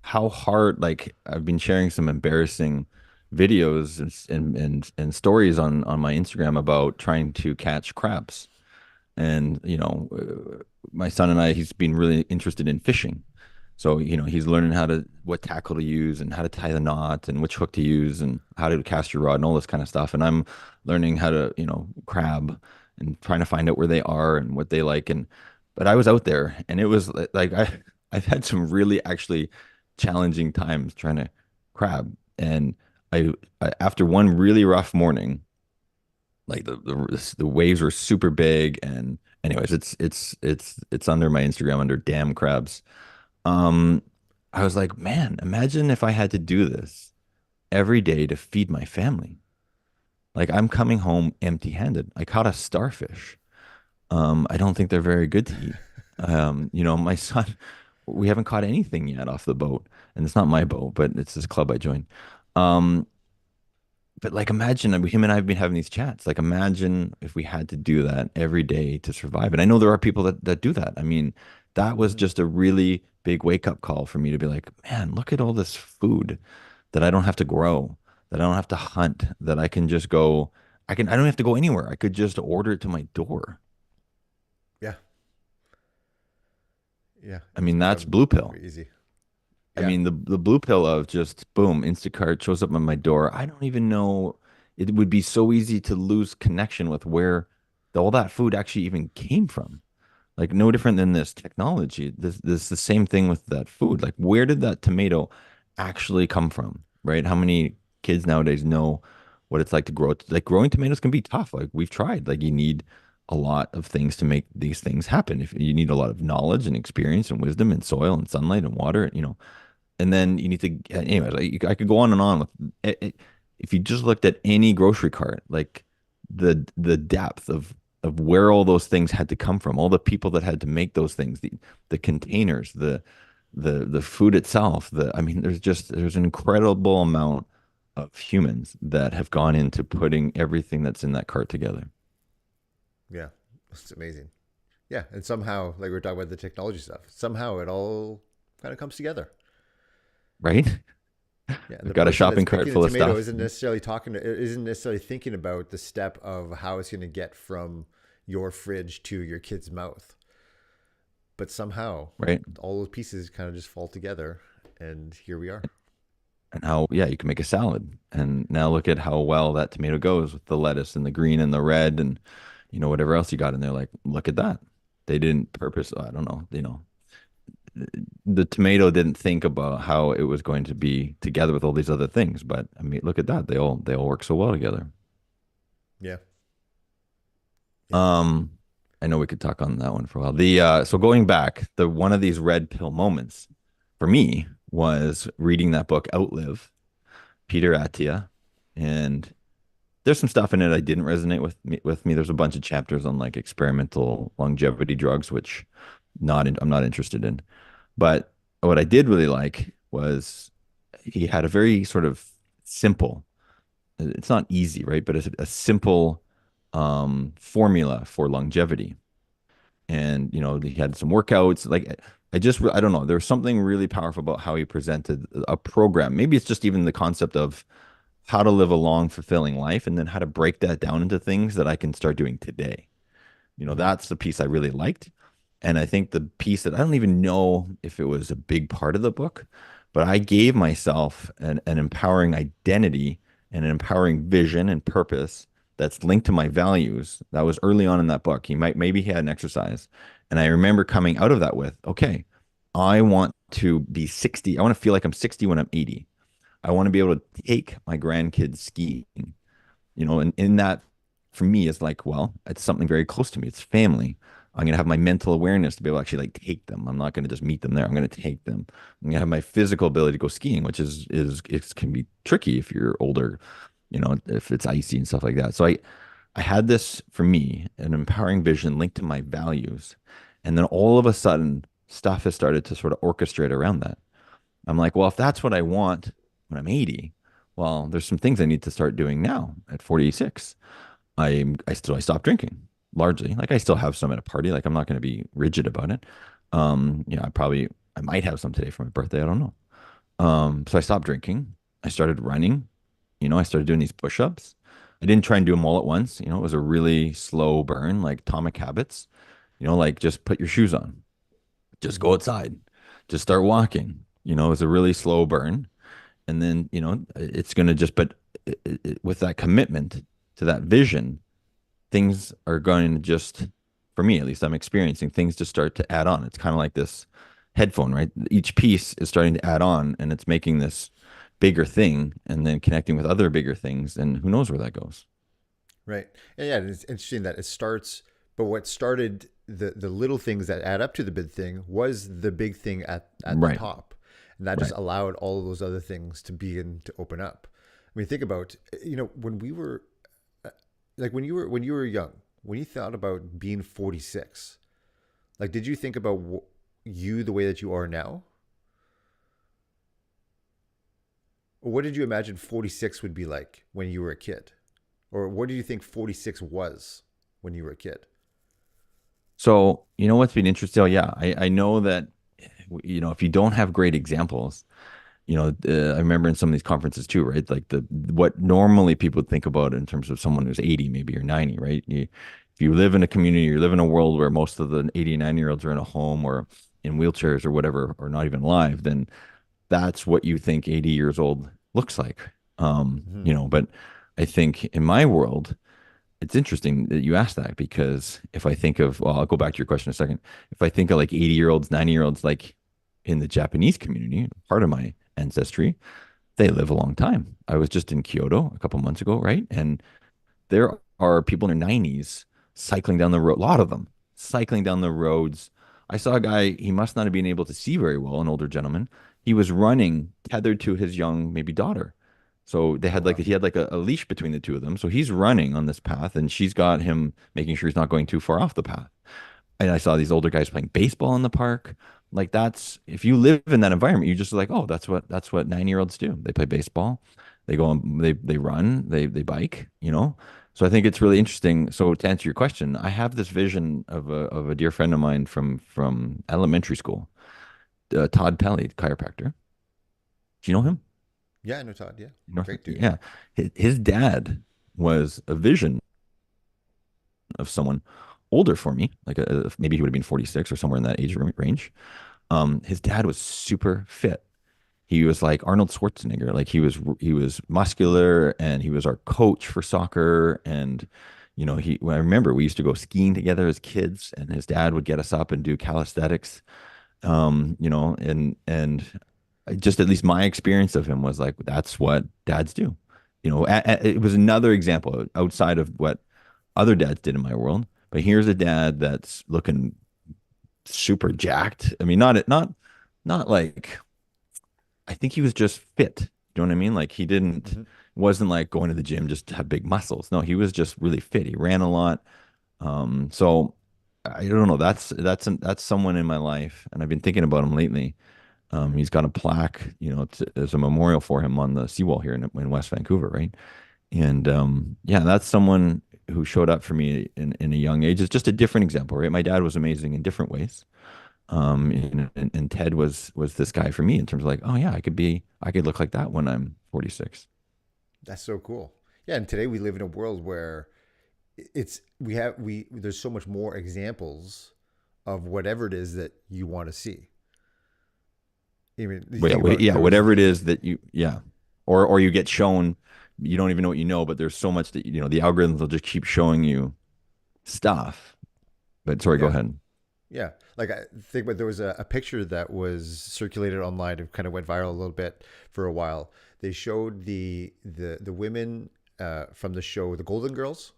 how hard. Like I've been sharing some embarrassing videos and stories on my Instagram about trying to catch crabs. And my son and I, he's been really interested in fishing. So, he's learning what tackle to use and how to tie the knot and which hook to use and how to cast your rod and all this kind of stuff. And I'm learning how to, crab and trying to find out where they are and what they like. But I was out there and it was like, I've had some really actually challenging times trying to crab. And after one really rough morning, like the waves were super big. And anyways, it's under my Instagram under damn crabs. um, I was like, man, imagine if I had to do this every day to feed my family. Like I'm coming home empty-handed. I caught a starfish. I don't think they're very good to eat. My son, we haven't caught anything yet off the boat, and it's not my boat, but it's this club I joined. Um, but like imagine him and I have been having these chats. Like imagine if we had to do that every day to survive. And I know there are people that do that. I mean, that was Mm-hmm. just a really big wake up call for me to be like, man, look at all this food that I don't have to grow, that I don't have to hunt, that I can just go, I don't have to go anywhere. I could just order it to my door. Yeah, yeah, I it's mean, that's become blue pill. very easy. I Yeah. mean, the blue pill of just boom, Instacart shows up on my door. I don't even know. It would be so easy to lose connection with where all that food actually even came from. Like no different than this technology. This the same thing with that food. Like where did that tomato actually come from? Right? How many kids nowadays know what it's like to grow? Like growing tomatoes can be tough. Like we've tried. Like you need a lot of things to make these things happen. If you need a lot of knowledge and experience and wisdom and soil and sunlight and water, and then you need to anyways I could go on and on with if you just looked at any grocery cart, like the depth of where all those things had to come from, all the people that had to make those things, the containers, the food itself, I mean there's an incredible amount of humans that have gone into putting everything that's in that cart together, Yeah, it's amazing. Yeah, and somehow, like we are talking about the technology stuff, somehow it all kind of comes together. right? Yeah, and We've the got a person that's shopping cart picking a full of tomato stuff. isn't necessarily isn't necessarily thinking about the step of how it's going to get from your fridge to your kid's mouth. But somehow, Right? all those pieces kind of just fall together, and here we are. And how, yeah, you can make a salad. And now look at how well that tomato goes with the lettuce and the green and the red and whatever else you got in there. Like, look at that. They didn't purpose, I don't know, the tomato didn't think about how it was going to be together with all these other things. But I mean, look at that. They all work so well together. Yeah, yeah. Um, I know we could talk on that one for a while. So going back, the one of these red pill moments for me was reading that book Outlive, Peter Attia, and there's some stuff in it I didn't resonate with me. There's a bunch of chapters on like experimental longevity drugs, which I'm not interested in. But what I did really like was he had a very sort of simple, it's not easy, right? But it's a simple formula for longevity. And, he had some workouts. Like, I don't know. There was something really powerful about how he presented a program. Maybe it's just even the concept of how to live a long, fulfilling life and then how to break that down into things that I can start doing today. Mm-hmm. That's the piece I really liked. And I think the piece that I don't even know if it was a big part of the book, but I gave myself an empowering identity and an empowering vision and purpose that's linked to my values. That was early on in that book. Maybe he had an exercise. And I remember coming out of that with, okay, I want to be 60. I want to feel like I'm 60 when I'm 80. I want to be able to take my grandkids skiing, and in that for me is like, well, it's something very close to me. It's family. I'm going to have my mental awareness to be able to actually like take them. I'm not going to just meet them there. I'm going to take them. I'm going to have my physical ability to go skiing, which is it can be tricky if you're older, if it's icy and stuff like that. So I I had this for me, an empowering vision linked to my values. And then all of a sudden, stuff has started to sort of orchestrate around that. I'm like, well, if that's what I want when I'm 80, well, there's some things I need to start doing now at 46. I stopped drinking largely. Like I still have some at a party. Like I'm not going to be rigid about it. I might have some today for my birthday. I don't know. So I stopped drinking. I started running. I started doing these push-ups. I didn't try and do them all at once. It was a really slow burn, like Atomic Habits. Like just put your shoes on, just go Hmm. outside, just start walking. It was a really slow burn. And then, it's going to just, but with that commitment to that vision, things are going to just, for me at least, I'm experiencing things just start to add on. It's kind of like this headphone, right? Each piece is starting to add on and it's making this bigger thing and then connecting with other bigger things. And who knows where that goes? Right. And yeah, it's interesting that it starts, but what started the little things that add up to the big thing was the big thing at the Right, top. And that just right. allowed all of those other things to begin to open up. I mean, think about, when we were like when you were young, when you thought about being 46, like did you think about you the way that you are now? Or what did you imagine 46 would be like when you were a kid? Or what do you think 46 was when you were a kid? So, what's been interesting? Oh, yeah, I know that, if you don't have great examples, I remember in some of these conferences too, right? Like what normally people would think about in terms of someone who's 80, maybe or 90, right? If you live in a community, you live in a world where most of the 80 and 90-year-olds are in a home or in wheelchairs or whatever, or not even alive, then that's what you think 80 years old looks like. Hmm. But I think in my world, it's interesting that you asked that because if I think of, well, I'll go back to your question in a second. If I think of like 80-year-olds, 90-year-olds, like in the Japanese community, part of my ancestry, they live a long time. I was just in Kyoto a couple months ago, right? And there are people in their 90s cycling down the road, a lot of them cycling down the roads. I saw a guy, he must not have been able to see very well, an older gentleman. He was running tethered to his young, maybe daughter. So Oh wow. he had like a leash between the two of them. So he's running on this path and she's got him making sure he's not going too far off the path. And I saw these older guys playing baseball in the park. Like that's if you live in that environment, you just like, oh, that's what 9-year-olds do. They play baseball, they go on, they run, they bike. So I think it's really interesting. So to answer your question, I have this vision of a dear friend of mine from elementary school, Todd Pelly, chiropractor. Do you know him? Yeah, I know Todd. Yeah, North, great dude. yeah. His dad was a vision of someone older for me, like maybe he would have been 46 or somewhere in that age range. His dad was super fit. He was like Arnold Schwarzenegger. Like he was muscular and he was our coach for soccer. And I remember we used to go skiing together as kids, and his dad would get us up and do calisthenics. And just at least my experience of him was like that's what dads do. It was another example outside of what other dads did in my world. But here's a dad that's looking super jacked. I mean, not like I think he was just fit. You know what I mean? Like he didn't Hmm. wasn't like going to the gym just to have big muscles. No, he was just really fit. He ran a lot. So I don't know. That's someone in my life, and I've been thinking about him lately. He's got a plaque, as a memorial for him on the seawall here in West Vancouver, right? And yeah, that's someone who showed up for me in a young age. It's just a different example, right? My dad was amazing in different ways. And Ted was this guy for me in terms of like, oh yeah, I could look like that when I'm 46. That's so cool. Yeah, and today we live in a world where it's we there's so much more examples of whatever it is that you want to see. I mean, you But yeah, think about yeah, there was whatever it the is that yeah, or you get shown, you don't even know what you know, but there's so much that the algorithms will just keep showing you stuff. But sorry, go yeah. ahead. Yeah, like I think, but there was a picture that was circulated online. It kind of went viral a little bit for a while. They showed the women from the show The Golden Girls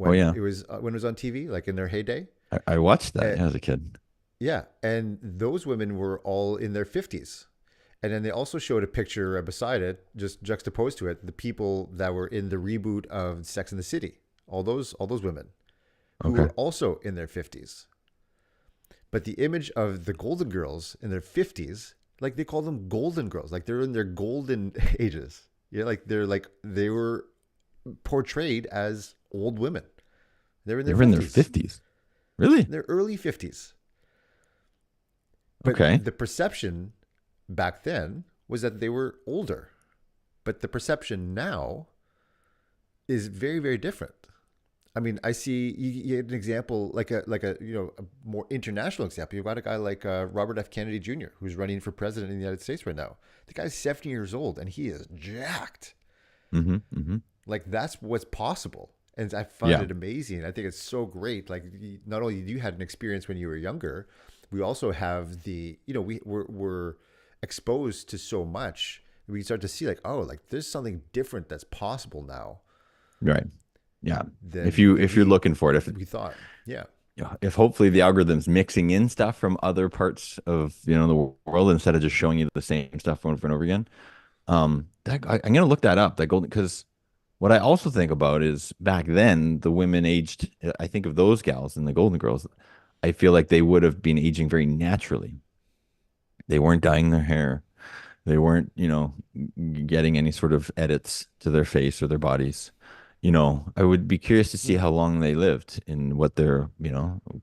Oh yeah, when it was on TV, like in their heyday. I watched that Uh, as a kid. yeah, and those women were all in their 50s. And then they also showed a picture beside it, just juxtaposed to it, the people that were in the reboot of Sex and the City. all those women who Okay. were also in their 50s. But the image of the golden girls in their 50s, like they call them golden girls, like they're in their golden ages. Yeah, like they were portrayed as old women. They're in They their were in their 50s, 50s. Really? in their early 50s. But Okay. the perception back then was that they were older. But the perception now is very, very different. I mean, I see you get an example like a a more international example. You've got a guy like Robert F. Kennedy Jr., who's running for president in the United States right now. The guy's 70 years old and he is jacked. Mm-hmm. Mm-hmm. Like that's what's possible, and I find Yeah. it amazing. I think it's so great. Like not only you had an experience when you were younger, we also have the we're exposed to so much. We start to see like, oh, like there's something different that's possible now Right. Yeah. If than you than if you're we looking for it, we thought. Yeah. yeah, if hopefully the algorithm's mixing in stuff from other parts of the world instead of just showing you the same stuff over and over again. I'm gonna look that up. That golden because what I also think about is back then the women aged. I think of those gals and the Golden Girls. I feel like they would have been aging very naturally. They weren't dyeing their hair. They weren't, getting any sort of edits to their face or their bodies. I would be curious to see Hmm. how long they lived and what their,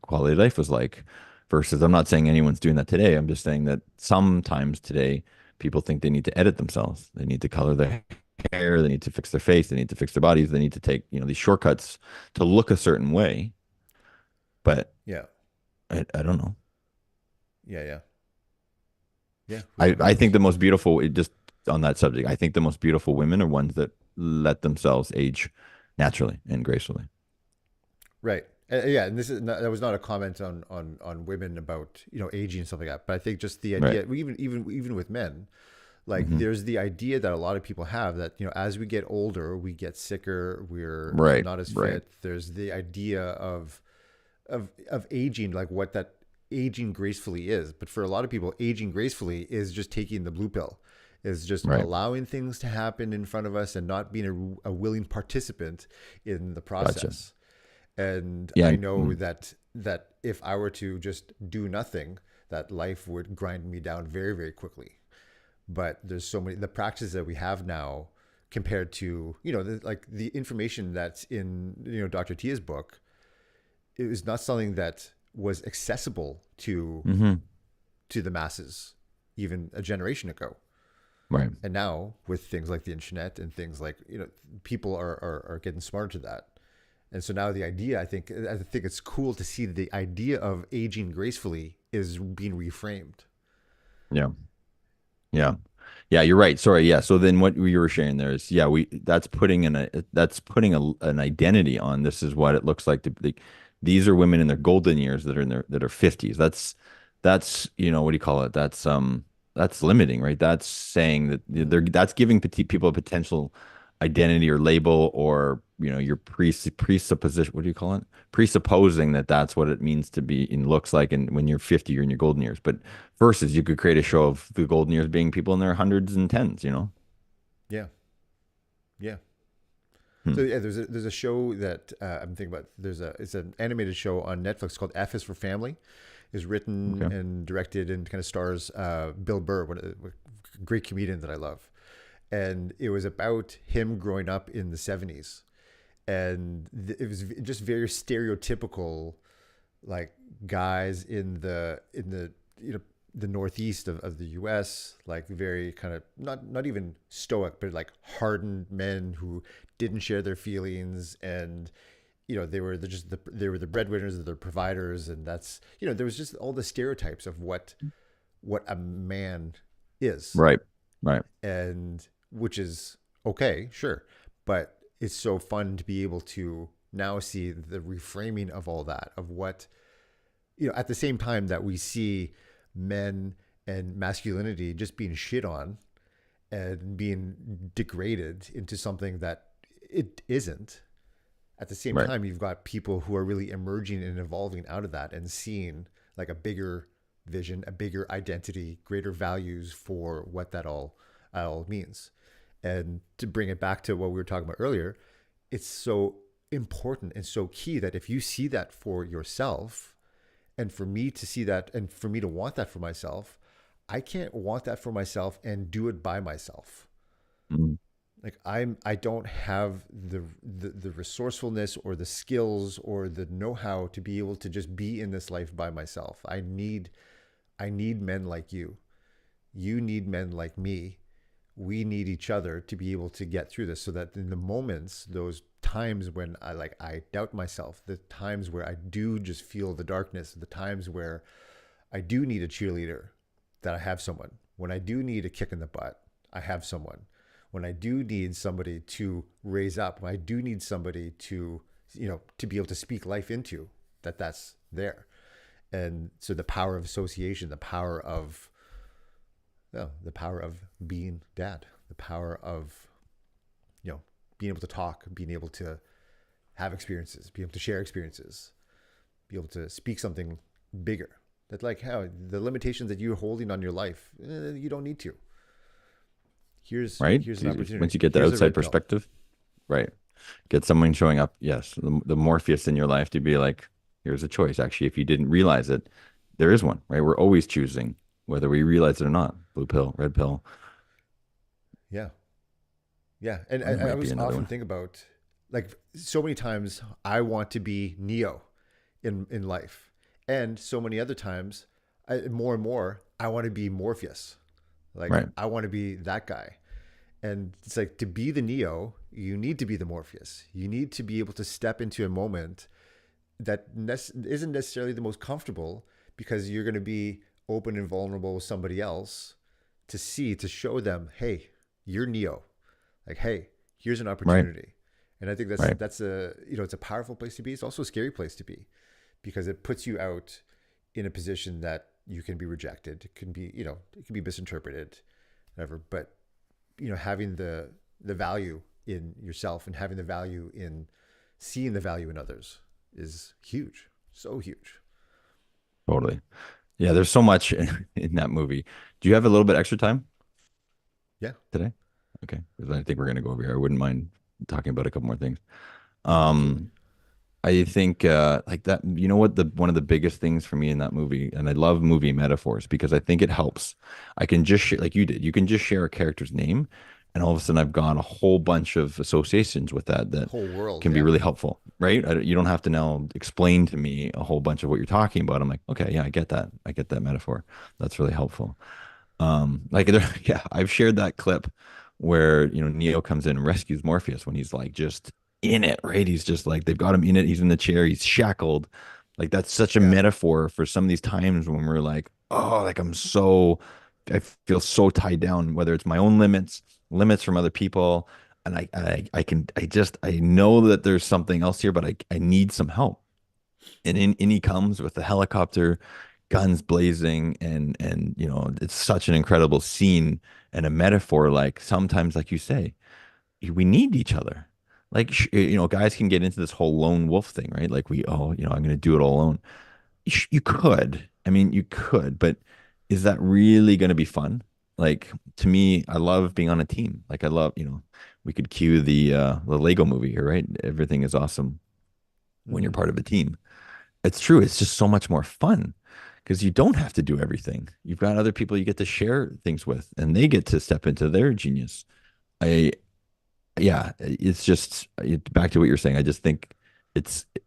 quality of life was like versus I'm not saying anyone's doing that today. I'm just saying that sometimes today people think they need to edit themselves. They need to color their hair, they need to fix their face, they need to fix their bodies, they need to take, these shortcuts to look a certain way. But Yeah. I don't know. Yeah. Yeah. Yeah. Who I think knows? the most beautiful, just on that subject, I think the most beautiful women are ones that let themselves age naturally and gracefully. Right. Yeah, and that was not a comment on women about aging and stuff like that, but I think just the Right. idea, even with men, like Hmm. there's the idea that a lot of people have that as we get older, we get sicker, we're Right. not as Right. fit. There's the idea of aging, like what that aging gracefully is. But for a lot of people, aging gracefully is just taking the blue pill, is just Right. allowing things to happen in front of us and not being a willing participant in the Gotcha. process. And Yeah. I know that if I were to just do nothing, that life would grind me down very, very quickly. But there's so many the practices that we have now compared to like the information that's in Dr. Tia's book. It was not something that was accessible Hmm. to the masses even a generation ago. Right. And now with things like the internet and things like people are getting smarter to that. And so now the idea, I think it's cool to see the idea of aging gracefully is being reframed. Yeah. Yeah. Yeah, you're right. Sorry. Yeah. So then what you were sharing there is, yeah, that's putting an identity on this is what it looks like to be. These are women in their golden years that are in their that are 50s. That's, what do you call it? That's limiting, right? That's saying that that's giving petite people a potential identity or label or, your presupposition, what do you call it? Presupposing that that's what it means to be and looks like and when you're 50 you're in your golden years. But versus you could create a show of the golden years being people in their hundreds and tens. Yeah, yeah. So Hmm. yeah, there's a show that I'm thinking about. It's an animated show on Netflix called F is for Family. Is written Okay. and directed and kind of stars Bill Burr, a great comedian that I love. And it was about him growing up in the 70s, and it was just very stereotypical, like guys in the the northeast of the US, like very kind of not even stoic, but like hardened men who didn't share their feelings, and they were the breadwinners, of their providers, and that's there was just all the stereotypes of what a man is, Right. Right. and which is okay, sure, but it's so fun to be able to now see the reframing of all that, of what at the same time that we see men and masculinity just being shit on and being degraded into something that it isn't. At the same Right. time, you've got people who are really emerging and evolving out of that and seeing like a bigger vision, a bigger identity, greater values for what that all means. And to bring it back to what we were talking about earlier, it's so important and so key that if you see that for yourself, and for me to see that, and for me to want that for myself, I can't want that for myself and do it by myself. Mm. Like I don't have the resourcefulness or the skills or the know-how to be able to just be in this life by myself. I need men like you. You need men like me. We need each other to be able to get through this, so that in the moments, those times when I doubt myself, the times where I do just feel the darkness, the times where I do need a cheerleader, that I have someone. When I do need a kick in the butt, I have someone. When I do need somebody to raise up, when I do need somebody to, to be able to speak life into, that's there. And so the power of association, the power of being dad, the power of, being able to talk, being able to have experiences, be able to share experiences, be able to speak something bigger. That, like, how the limitations that you're holding on your life, you don't need to. Right? Here's an Once opportunity. you get the Here's a outside red pill. perspective, right? Get someone showing up. Yes, the Morpheus in your life to be like, here's a choice. Actually, if you didn't realize it, there is one, right? We're always choosing whether we realize it or not. Blue pill, red pill, Yeah, yeah. And or there I might be was another often one. think about, like, so many times I want to be Neo in life, and so many other times, more and more, I want to be Morpheus. Like, Right, I want to be that guy. And it's like, to be the Neo, you need to be the Morpheus. You need to be able to step into a moment that isn't necessarily the most comfortable, because you're going to be open and vulnerable with somebody else, to show them, hey, you're Neo. Like, hey, here's an right, opportunity. And I think right. that's it's a powerful place to be. It's also a scary place to be, because it puts you out in a position that you can be rejected. It can be, it can be misinterpreted, whatever. But, having the value in yourself, and having the value in seeing the value in others, is huge. So huge. Totally. Yeah, there's so much in that movie. Do you have a little bit extra time Yeah, today? Okay, because I think we're gonna go over here. I wouldn't mind talking about a couple more things. absolutely. Um, I think like that, you know what, the one of the biggest things for me in that movie, and I love movie metaphors because I think it helps. I can just share, like you did, you can just share a character's name, and all of a sudden I've got a whole bunch of associations with that The that whole world. can be Yeah. really helpful, right? You don't have to now explain to me a whole bunch of what you're talking about. I'm like, okay, yeah, I get that. I get that metaphor. That's really helpful. Like yeah, I've shared that clip where Neo comes in and rescues Morpheus when he's like just in it, right? He's just like they've got him in it. He's in the chair. He's shackled. Like that's such a Yeah. metaphor for some of these times when we're like, oh, like I feel so tied down, whether it's my own limits from other people, and I know that there's something else here, but I need some help. And in he comes with the helicopter, guns blazing, and it's such an incredible scene and a metaphor. Like sometimes, like you say, we need each other. Like guys can get into this whole lone wolf thing, right? Like I'm going to do it all alone. You could, I mean, you could, but is that really going to be fun? Like to me, I love being on a team. Like I love, we could cue the Lego movie here, right? Everything is awesome when you're Mm-hmm. part of a team. It's true. It's just so much more fun because you don't have to do everything. You've got other people you get to share things with, and they get to step into their genius. I, yeah, it's just back to what you're saying. I just think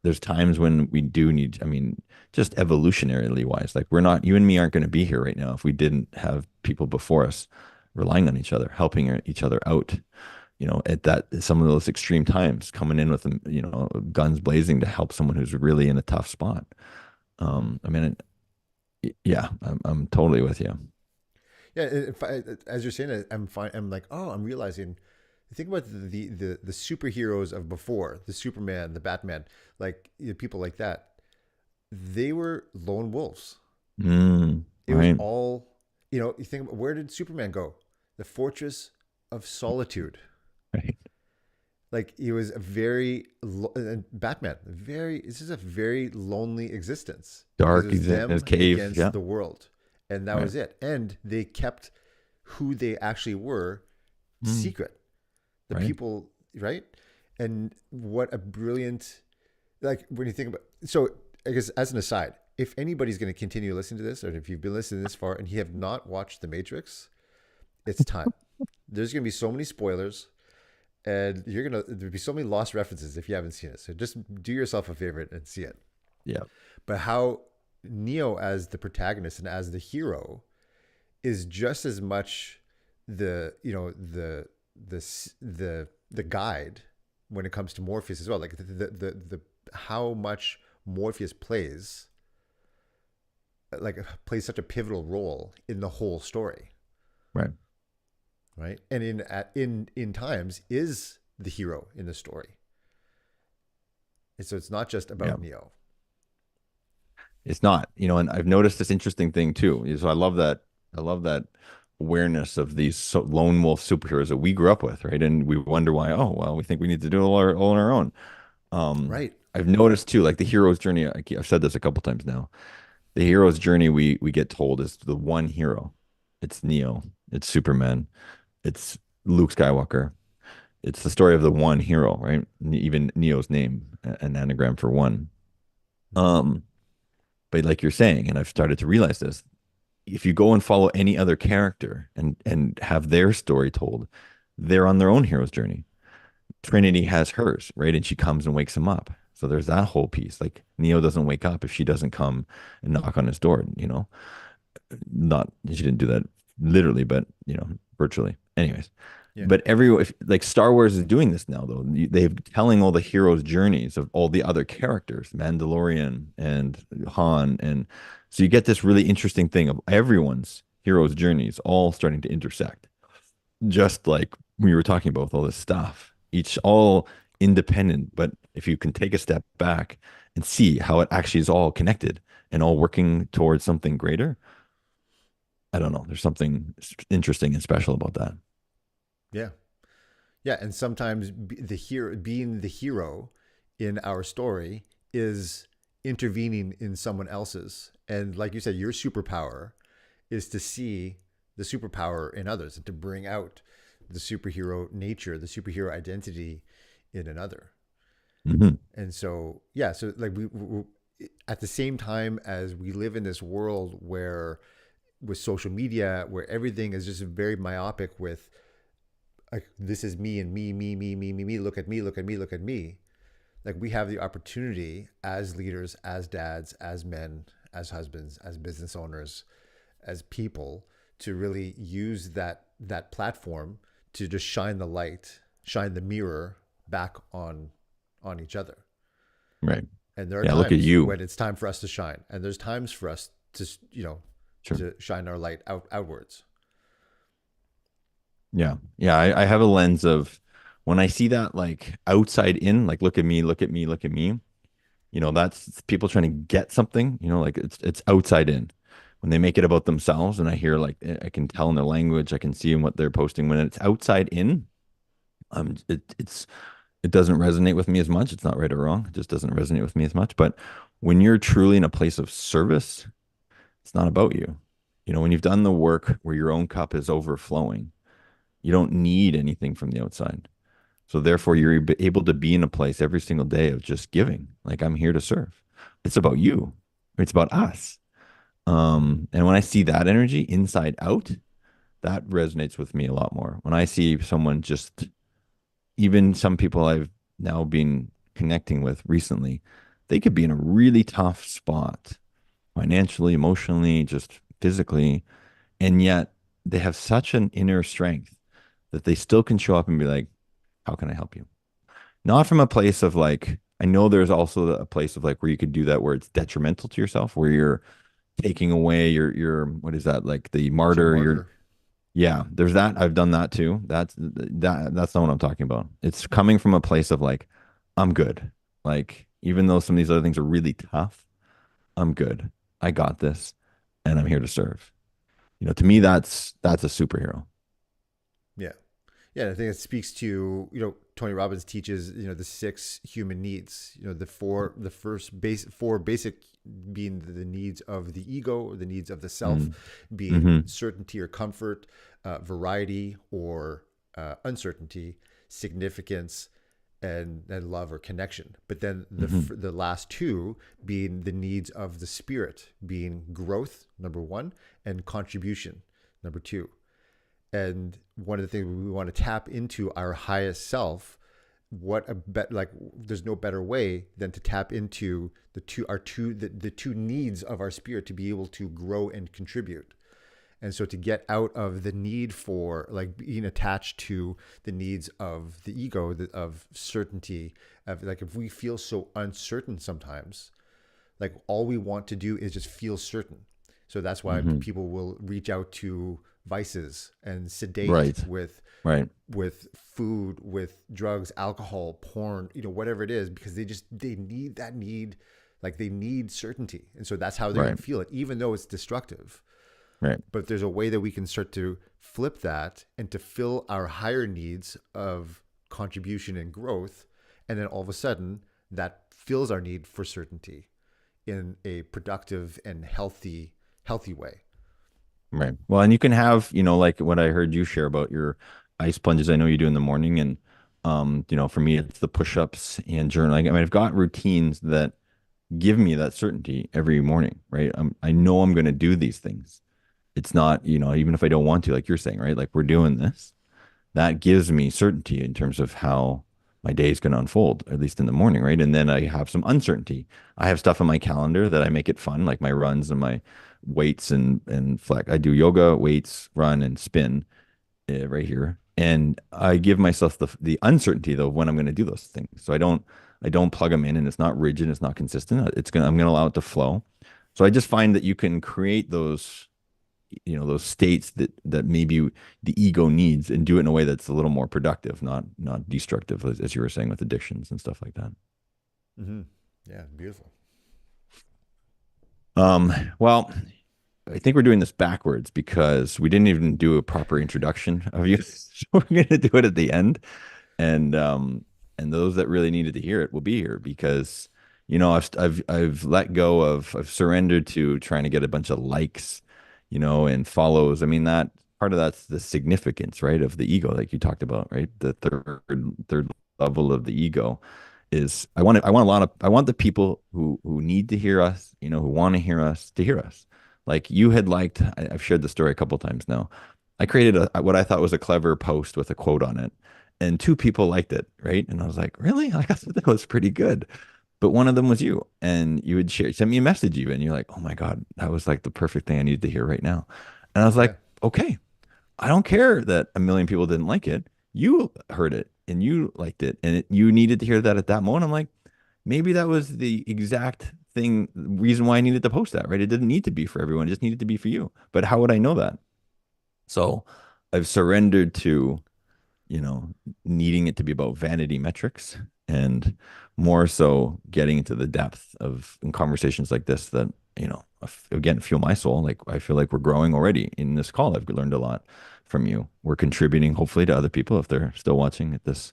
there's times when we do need, I mean, just evolutionarily wise, like you and me aren't going to be here right now if we didn't have people before us relying on each other, helping each other out, at that some of those extreme times, coming in with guns blazing to help someone who's really in a tough spot. Mm-hmm. I mean, yeah, I'm totally with you. Yeah. As you're saying it, I'm fine. I'm like, oh, I'm realizing. Think about the superheroes of before, the Superman, the Batman, like, people like that. They were lone wolves. It was Right, all, you think about, where did Superman go? The Fortress of Solitude. right. Like, it was a very Batman. Very This is a very lonely existence, because it Dark was in his them cave. against Yeah, the world, and that right. was it. And they kept who they actually were Mm, secret. The right. people, right? And what a brilliant, like when you think about, so I guess as an aside, if anybody's going to continue listening to this, or if you've been listening this far and you have not watched The Matrix, it's time. There's going to be so many spoilers, and there'll be so many lost references if you haven't seen it. So just do yourself a favor and see it. Yeah. But how Neo as the protagonist and as the hero is just as much the guide when it comes to Morpheus as well. Like the how much Morpheus plays such a pivotal role in the whole story, Right. right? And in times is the hero in the story. And so it's not just Yeah. about Neo. It's not, and I've noticed this interesting thing too. So I love that. I love that awareness of these lone wolf superheroes that we grew up with, right? And we wonder why, oh, well, we think we need to do it all on our own. Right. I've noticed too, like the hero's journey, I've said this a couple times now. The hero's journey we get told is the one hero. It's Neo, it's Superman, it's Luke Skywalker. It's the story of the one hero, right? Even Neo's name, an anagram for one. Mm-hmm. Um, but like you're saying, and I've started to realize this, if you go and follow any other character and have their story told, they're on their own hero's journey. Mm-hmm. Trinity has hers, right? And she comes and wakes him up. So there's that whole piece. Like Neo doesn't wake up if she doesn't come and knock on his door. Not she didn't do that literally, but virtually. Anyways, Yeah. but like Star Wars is doing this now, though. They're telling all the heroes' journeys of all the other characters, Mandalorian and Han, and so you get this really interesting thing of everyone's heroes' journeys all starting to intersect. Just like we were talking about with all this stuff, each all independent, but if you can take a step back and see how it actually is all connected and all working towards something greater, I don't know. There's something interesting and special about that. Yeah. Yeah, and sometimes the hero being the hero in our story is intervening in someone else's. And like you said, your superpower is to see the superpower in others and to bring out the superhero nature, the superhero identity in another. Hmm. And so, yeah, so like we at the same time as we live in this world where with social media where everything is just very myopic with like this is me and me, look at me, look at me, look at me. Like we have the opportunity as leaders, as dads, as men, as husbands, as business owners, as people to really use that platform to just shine the light, shine the mirror back on each other. Right. And there are Yeah. Look at times you. when it's time for us to shine, and there's times for us to Sure. to shine our light outwards. Yeah. Yeah. I have a lens of when I see that like outside in, like look at me, look at me, look at me. That's people trying to get something. Like it's outside in. When they make it about themselves, and I hear like I can tell in their language, I can see in what they're posting. When it's outside in, it doesn't resonate with me as much. It's not right or wrong. It just doesn't resonate with me as much. But when you're truly in a place of service, it's not about you. When you've done the work where your own cup is overflowing, you don't need anything from the outside. So therefore, Mm-hmm. you're able to be in a place every single day of just giving. Like I'm here to serve. It's about you. It's about us. And when I see that energy inside out, that resonates with me a lot more. When I see someone just, even some people I've now been connecting with recently, they could be in a really tough spot financially, emotionally, just physically, and yet they have such an inner strength that they still can show up and be like, how can I help you? Not from a place of like, I know there's also a place of like where you could do that where it's detrimental to yourself, where you're taking away your what is that, like the Like your martyr, martyr. yeah, there's that. I've done that too. That's not what I'm talking about. It's coming from a place of like, I'm good. Like, even though some of these other things are really tough, I'm good. I got this and I'm here to serve. To me, that's a superhero. Yeah. Yeah, and I think it speaks to, Tony Robbins teaches, the six human needs, the first four basic being the needs of the ego or the needs of the self, Mm. being Hmm. certainty or comfort, variety or uncertainty, significance, and love or connection. But then Hmm. the last two being the needs of the spirit, being growth, number one, and contribution, number two. And one of the things we want to tap into our highest self. What a bet like there's no better way than to tap into the two needs of our spirit to be able to grow and contribute. And so to get out of the need for like being attached to the needs of the ego, of certainty, of like if we feel so uncertain sometimes, like all we want to do is just feel certain. So that's why Hmm. people will reach out to vices and sedate Right. Right. with food, with drugs, alcohol, porn, whatever it is, because they need that need, like they need certainty. And so that's how they're going Right. to feel it, even though it's destructive. Right. But there's a way that we can start to flip that and to fill our higher needs of contribution and growth. And then all of a sudden, that fills our need for certainty in a productive and healthy way. Right. Well, and you can have, like what I heard you share about your ice plunges. I know you do in the morning, and for me, it's the push-ups and journaling. I mean, I've got routines that give me that certainty every morning, right? I know I'm going to do these things. It's not, even if I don't want to, like you're saying, right? Like we're doing this. That gives me certainty in terms of how my day is going to unfold, at least in the morning, right? And then I have some uncertainty. I have stuff on my calendar that I make it fun, like my runs and my weights and flex. I do yoga, weights, run, and spin right here. And I give myself the uncertainty though of when I'm going to do those things. So I don't plug them in, and it's not rigid, it's not consistent. I'm going to allow it to flow. So I just find that you can create those states that maybe the ego needs, and do it in a way that's a little more productive, not destructive, as you were saying with addictions and stuff like that. Mm-hmm. Yeah, beautiful. Well, I think we're doing this backwards because we didn't even do a proper introduction of you. So we're going to do it at the end, and those that really needed to hear it will be here because I've let go of, I've surrendered to trying to get a bunch of likes, and follows. I mean, that part of that's the significance, right, of the ego, like you talked about, right? The third level of the ego is I want the people who need to hear us, who want to hear us, to hear us. Like you had liked, I've shared the story a couple times now. I created what I thought was a clever post with a quote on it, and two people liked it, right? And I was like, really? Like, I thought that was pretty good. But one of them was you, and you would send me a message even. You're like, oh my God, that was like the perfect thing I needed to hear right now. And I was Yeah. like, okay, I don't care that a million people didn't like it. You heard it and you liked it, and you needed to hear that at that moment. I'm like, maybe that was the exact reason why I needed to post that, right? It didn't need to be for everyone, it just needed to be for you. But how would I know that? So I've surrendered to you know, needing it to be about vanity metrics, and more so getting into the depth of in conversations like this that, again, fuel my soul. Like I feel like we're growing already in this call. I've learned a lot from you. We're contributing hopefully to other people if they're still watching at this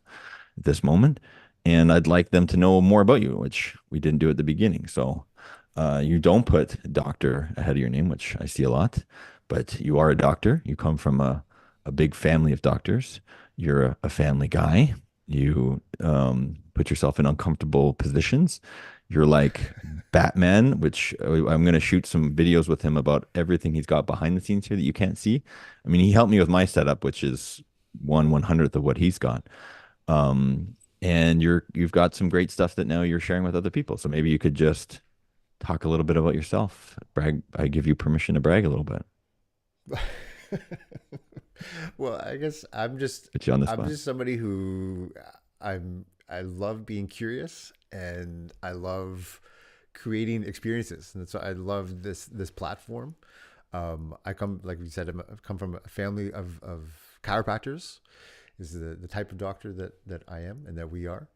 moment. And I'd like them to know more about you, which we didn't do at the beginning. So you don't put doctor ahead of your name, which I see a lot, but you are a doctor. You come from a big family of doctors. You're a family guy. You put yourself in uncomfortable positions. You're like Batman, which I'm going to shoot some videos with him about everything he's got behind the scenes here that you can't see. I mean, he helped me with my setup, which is 1/100th of what he's got. And you've got some great stuff that now you're sharing with other people. So maybe you could just talk a little bit about yourself. Brag. I give you permission to brag a little bit. Well, I guess Put you on the I'm spot. just somebody who I love being curious and I love creating experiences, and so I love this platform. I come, like we said, I come from a family of chiropractors. Is the type of doctor that I am and that we are,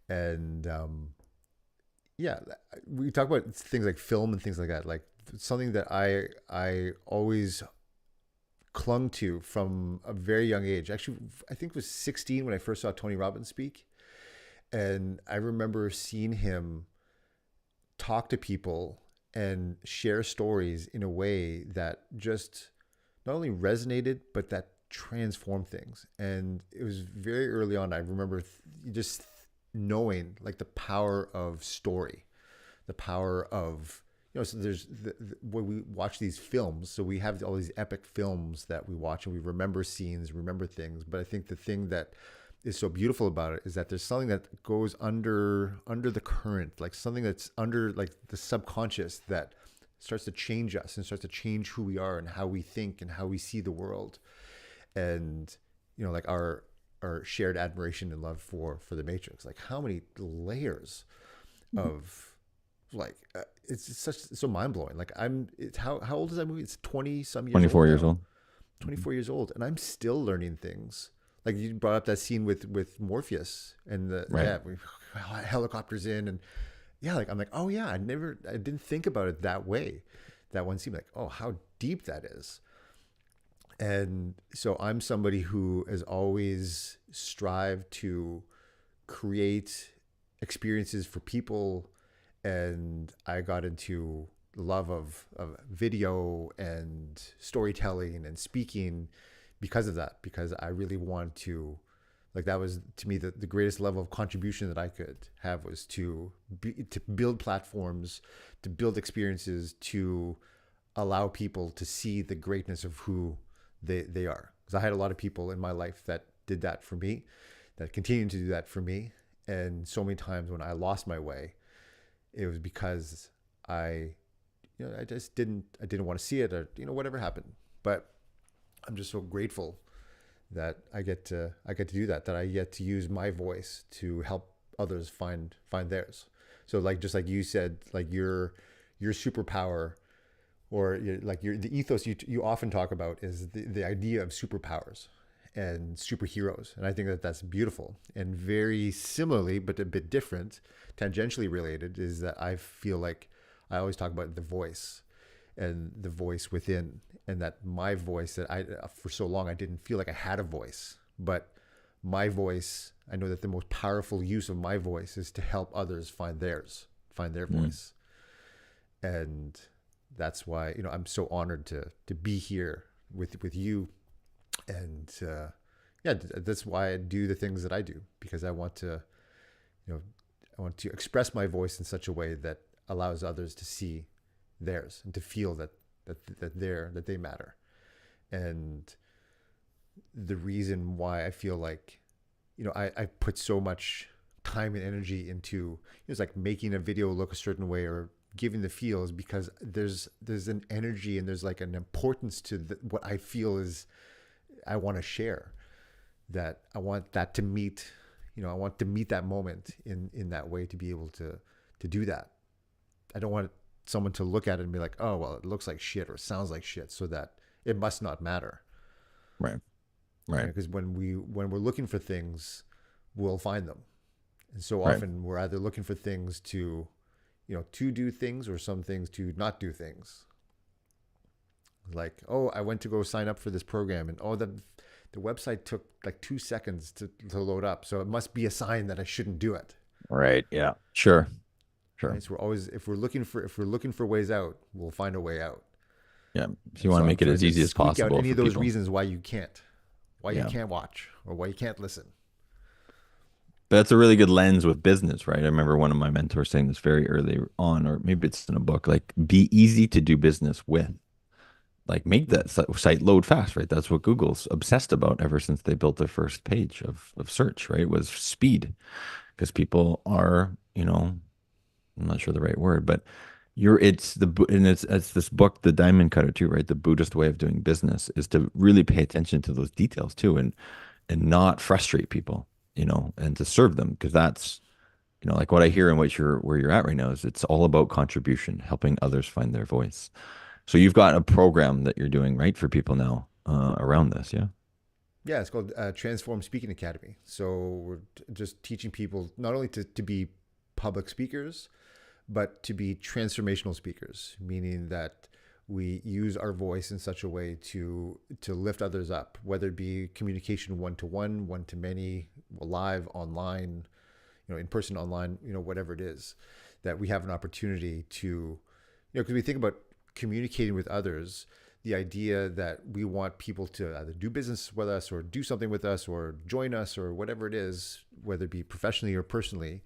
and yeah, we talk about things like film and things like that. Like something that I always clung to from a very young age. Actually, I think it was 16 when I first saw Tony Robbins speak. And I remember seeing him talk to people and share stories in a way that just not only resonated, but that transformed things. And it was very early on. I remember just knowing like the power of story, the power of, so there's when we watch these films, so we have all these epic films that we watch and we remember scenes, remember things. But I think the thing that is so beautiful about it is that there's something that goes under the current, like something that's under like the subconscious that starts to change us and starts to change who we are and how we think and how we see the world. And like our shared admiration and love for the Matrix, like how many layers of like it's such so mind-blowing. Like it's how old is that movie? It's 20 some years old 24 years now. old. 24 years old, and I'm still learning things. Like you brought up that scene with Morpheus and the Right. we helicopters in, and yeah, like I'm like, oh yeah, I didn't think about it that way. That one scene, like, oh, how deep that is. And so I'm somebody who has always strived to create experiences for people, and I got into the love of video and storytelling and speaking because of that, because I really want to, like, that was to me the greatest level of contribution that I could have, was to build platforms, to build experiences, to allow people to see the greatness of who they are. Because I had a lot of people in my life that did that for me, that continue to do that for me. And so many times when I lost my way, it was because I just I didn't want to see it, or whatever happened. But I'm just so grateful that I get to do that, that I get to use my voice to help others find theirs. So like, just like you said, like your superpower, or like the ethos you often talk about is the idea of superpowers and superheroes. And I think that that's beautiful. And very similarly, but a bit different, tangentially related, is that I feel like I always talk about the voice and the voice within, and that my voice, that I, for so long, I didn't feel like I had a voice, but my voice, I know that the most powerful use of my voice is to help others find their Mm. voice. And that's why, I'm so honored to be here with you. And yeah, that's why I do the things that I do, because I want to, you know, I want to express my voice in such a way that allows others to see theirs and to feel that they matter. And the reason why I feel like, I put so much time and energy into, it's like making a video look a certain way or giving the feel, is because there's an energy and there's like an importance to what I feel is I want to share, that I want that to meet, I want to meet that moment in that way, to be able to do that. I don't want someone to look at it and be like, oh, well, it looks like shit or sounds like shit, so that it must not matter. Right. Right. Because when we're looking for things, we'll find them. And so Right. often we're either looking for things to, to do things, or some things to not do things. Like, oh, I went to go sign up for this program, and oh, the website took like 2 seconds to load up, so it must be a sign that I shouldn't do it. Right. Yeah. Sure. Sure. Right? So we're always, if we're looking for ways out, we'll find a way out. Yeah. So you And want so to I'm make it trying as to easy as squeak out possible any for of those people. reasons why you Yeah. can't watch, or why you can't listen. But that's a really good lens with business, right? I remember one of my mentors saying this very early on, or maybe it's in a book, like be easy to do business with. Like make that site load fast, right? That's what Google's obsessed about ever since they built their first page of search, right? Was speed. Because people are, I'm not sure the right word, but and it's this book, The Diamond Cutter too, right? The Buddhist way of doing business is to really pay attention to those details too, and not frustrate people, and to serve them, because that's, like what I hear and where you're at right now is it's all about contribution, helping others find their voice. So you've got a program that you're doing, right, for people now around this, yeah? Yeah, it's called Transform Speaking Academy. So we're just teaching people not only to be public speakers, but to be transformational speakers, meaning that we use our voice in such a way to lift others up, whether it be communication one to one to many, live, online, in person, online, whatever it is, that we have an opportunity to, because we think about communicating with others, the idea that we want people to either do business with us or do something with us or join us or whatever it is, whether it be professionally or personally,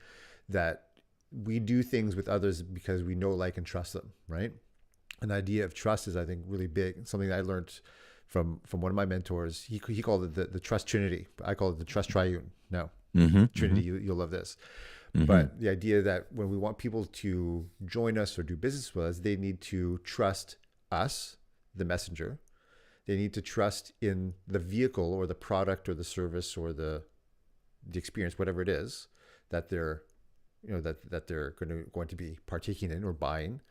that we do things with others because we know, like, and trust them, right? An idea of trust is, I think, really big. Something that I learned from one of my mentors. He called it the trust trinity. I call it the trust triune. Now, Mm-hmm. Mm-hmm. Trinity, you'll love this. Mm-hmm. But the idea that when we want people to join us or do business with us, they need to trust us, the messenger. They need to trust in the vehicle or the product or the service or the experience, whatever it is that they're that they're going to be partaking in or buying.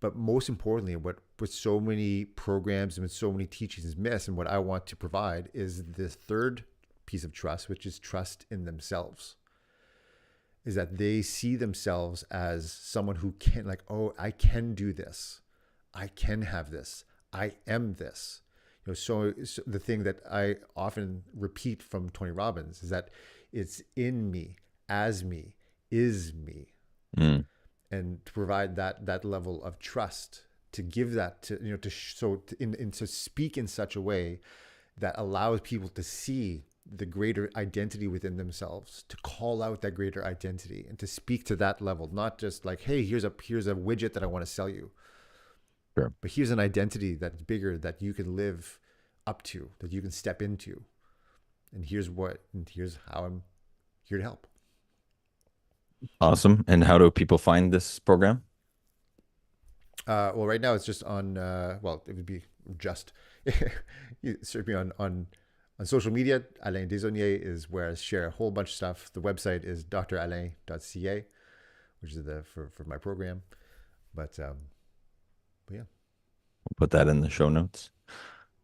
But most importantly, what with so many programs and with so many teachings miss, and what I want to provide is the third piece of trust, which is trust in themselves. Is that they see themselves as someone who can, like, oh, I can do this, I can have this, I am this. So the thing that I often repeat from Tony Robbins is that it's in me, as me, is me, Mm. and to provide that level of trust, to give that to to speak in such a way that allows people to see the greater identity within themselves, to call out that greater identity and to speak to that level, not just like, hey, here's a widget that I want to sell you, Sure. but here's an identity that's bigger, that you can live up to, that you can step into, and here's how I'm here to help. Awesome. And how do people find this program? Well, right now it's just on. Well, it would be just you search me on social media. Alain Desaulniers is where I share a whole bunch of stuff. The website is dralain.ca, which is the for my program. But yeah, We'll put that in the show notes.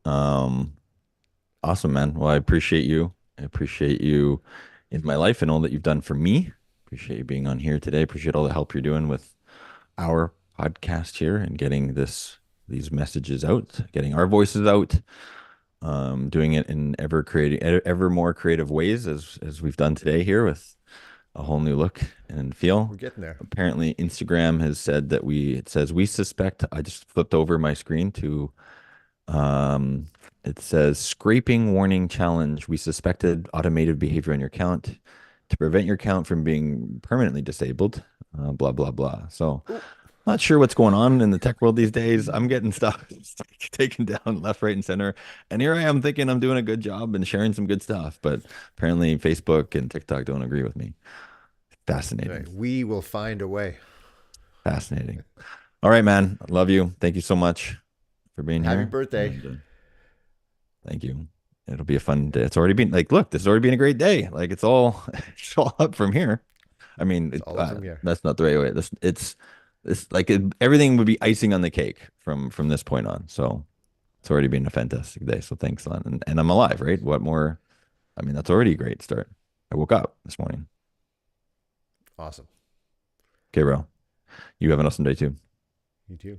Um, awesome, man. Well, I appreciate you. I appreciate you in my life and all that you've done for me. Appreciate you being on here today. Appreciate all the help you're doing with our podcast here and getting these messages out, getting our voices out, doing it in ever more creative ways as we've done today here with a whole new look and we're feel. getting there. Apparently, Instagram has said that it says we suspect. I just flipped over my screen to um, it says scraping warning challenge. We suspected automated behavior on your account to prevent your account from being permanently disabled. Blah blah blah. So Ooh, not sure what's going on in the tech world these days. I'm getting stuff taken down left, right, and center. And here I am thinking I'm doing a good job and sharing some good stuff, but apparently Facebook and TikTok don't agree with me. Fascinating. right. We will find a way. Fascinating. All right, man. I love you. Thank you so much for being Happy here. birthday! And thank you. It'll be a fun day. It's already been like, look, this has already been a great day. Like it's all it's all up from here. I mean, It's all up from here. that's not the right way. It's like everything would be icing on the cake from this point on. So it's already been a fantastic day. So thanks, Len. And I'm alive, right? What more? I mean, that's already a great start. I woke up this morning. Awesome. Okay, bro. You have an awesome day too. You too.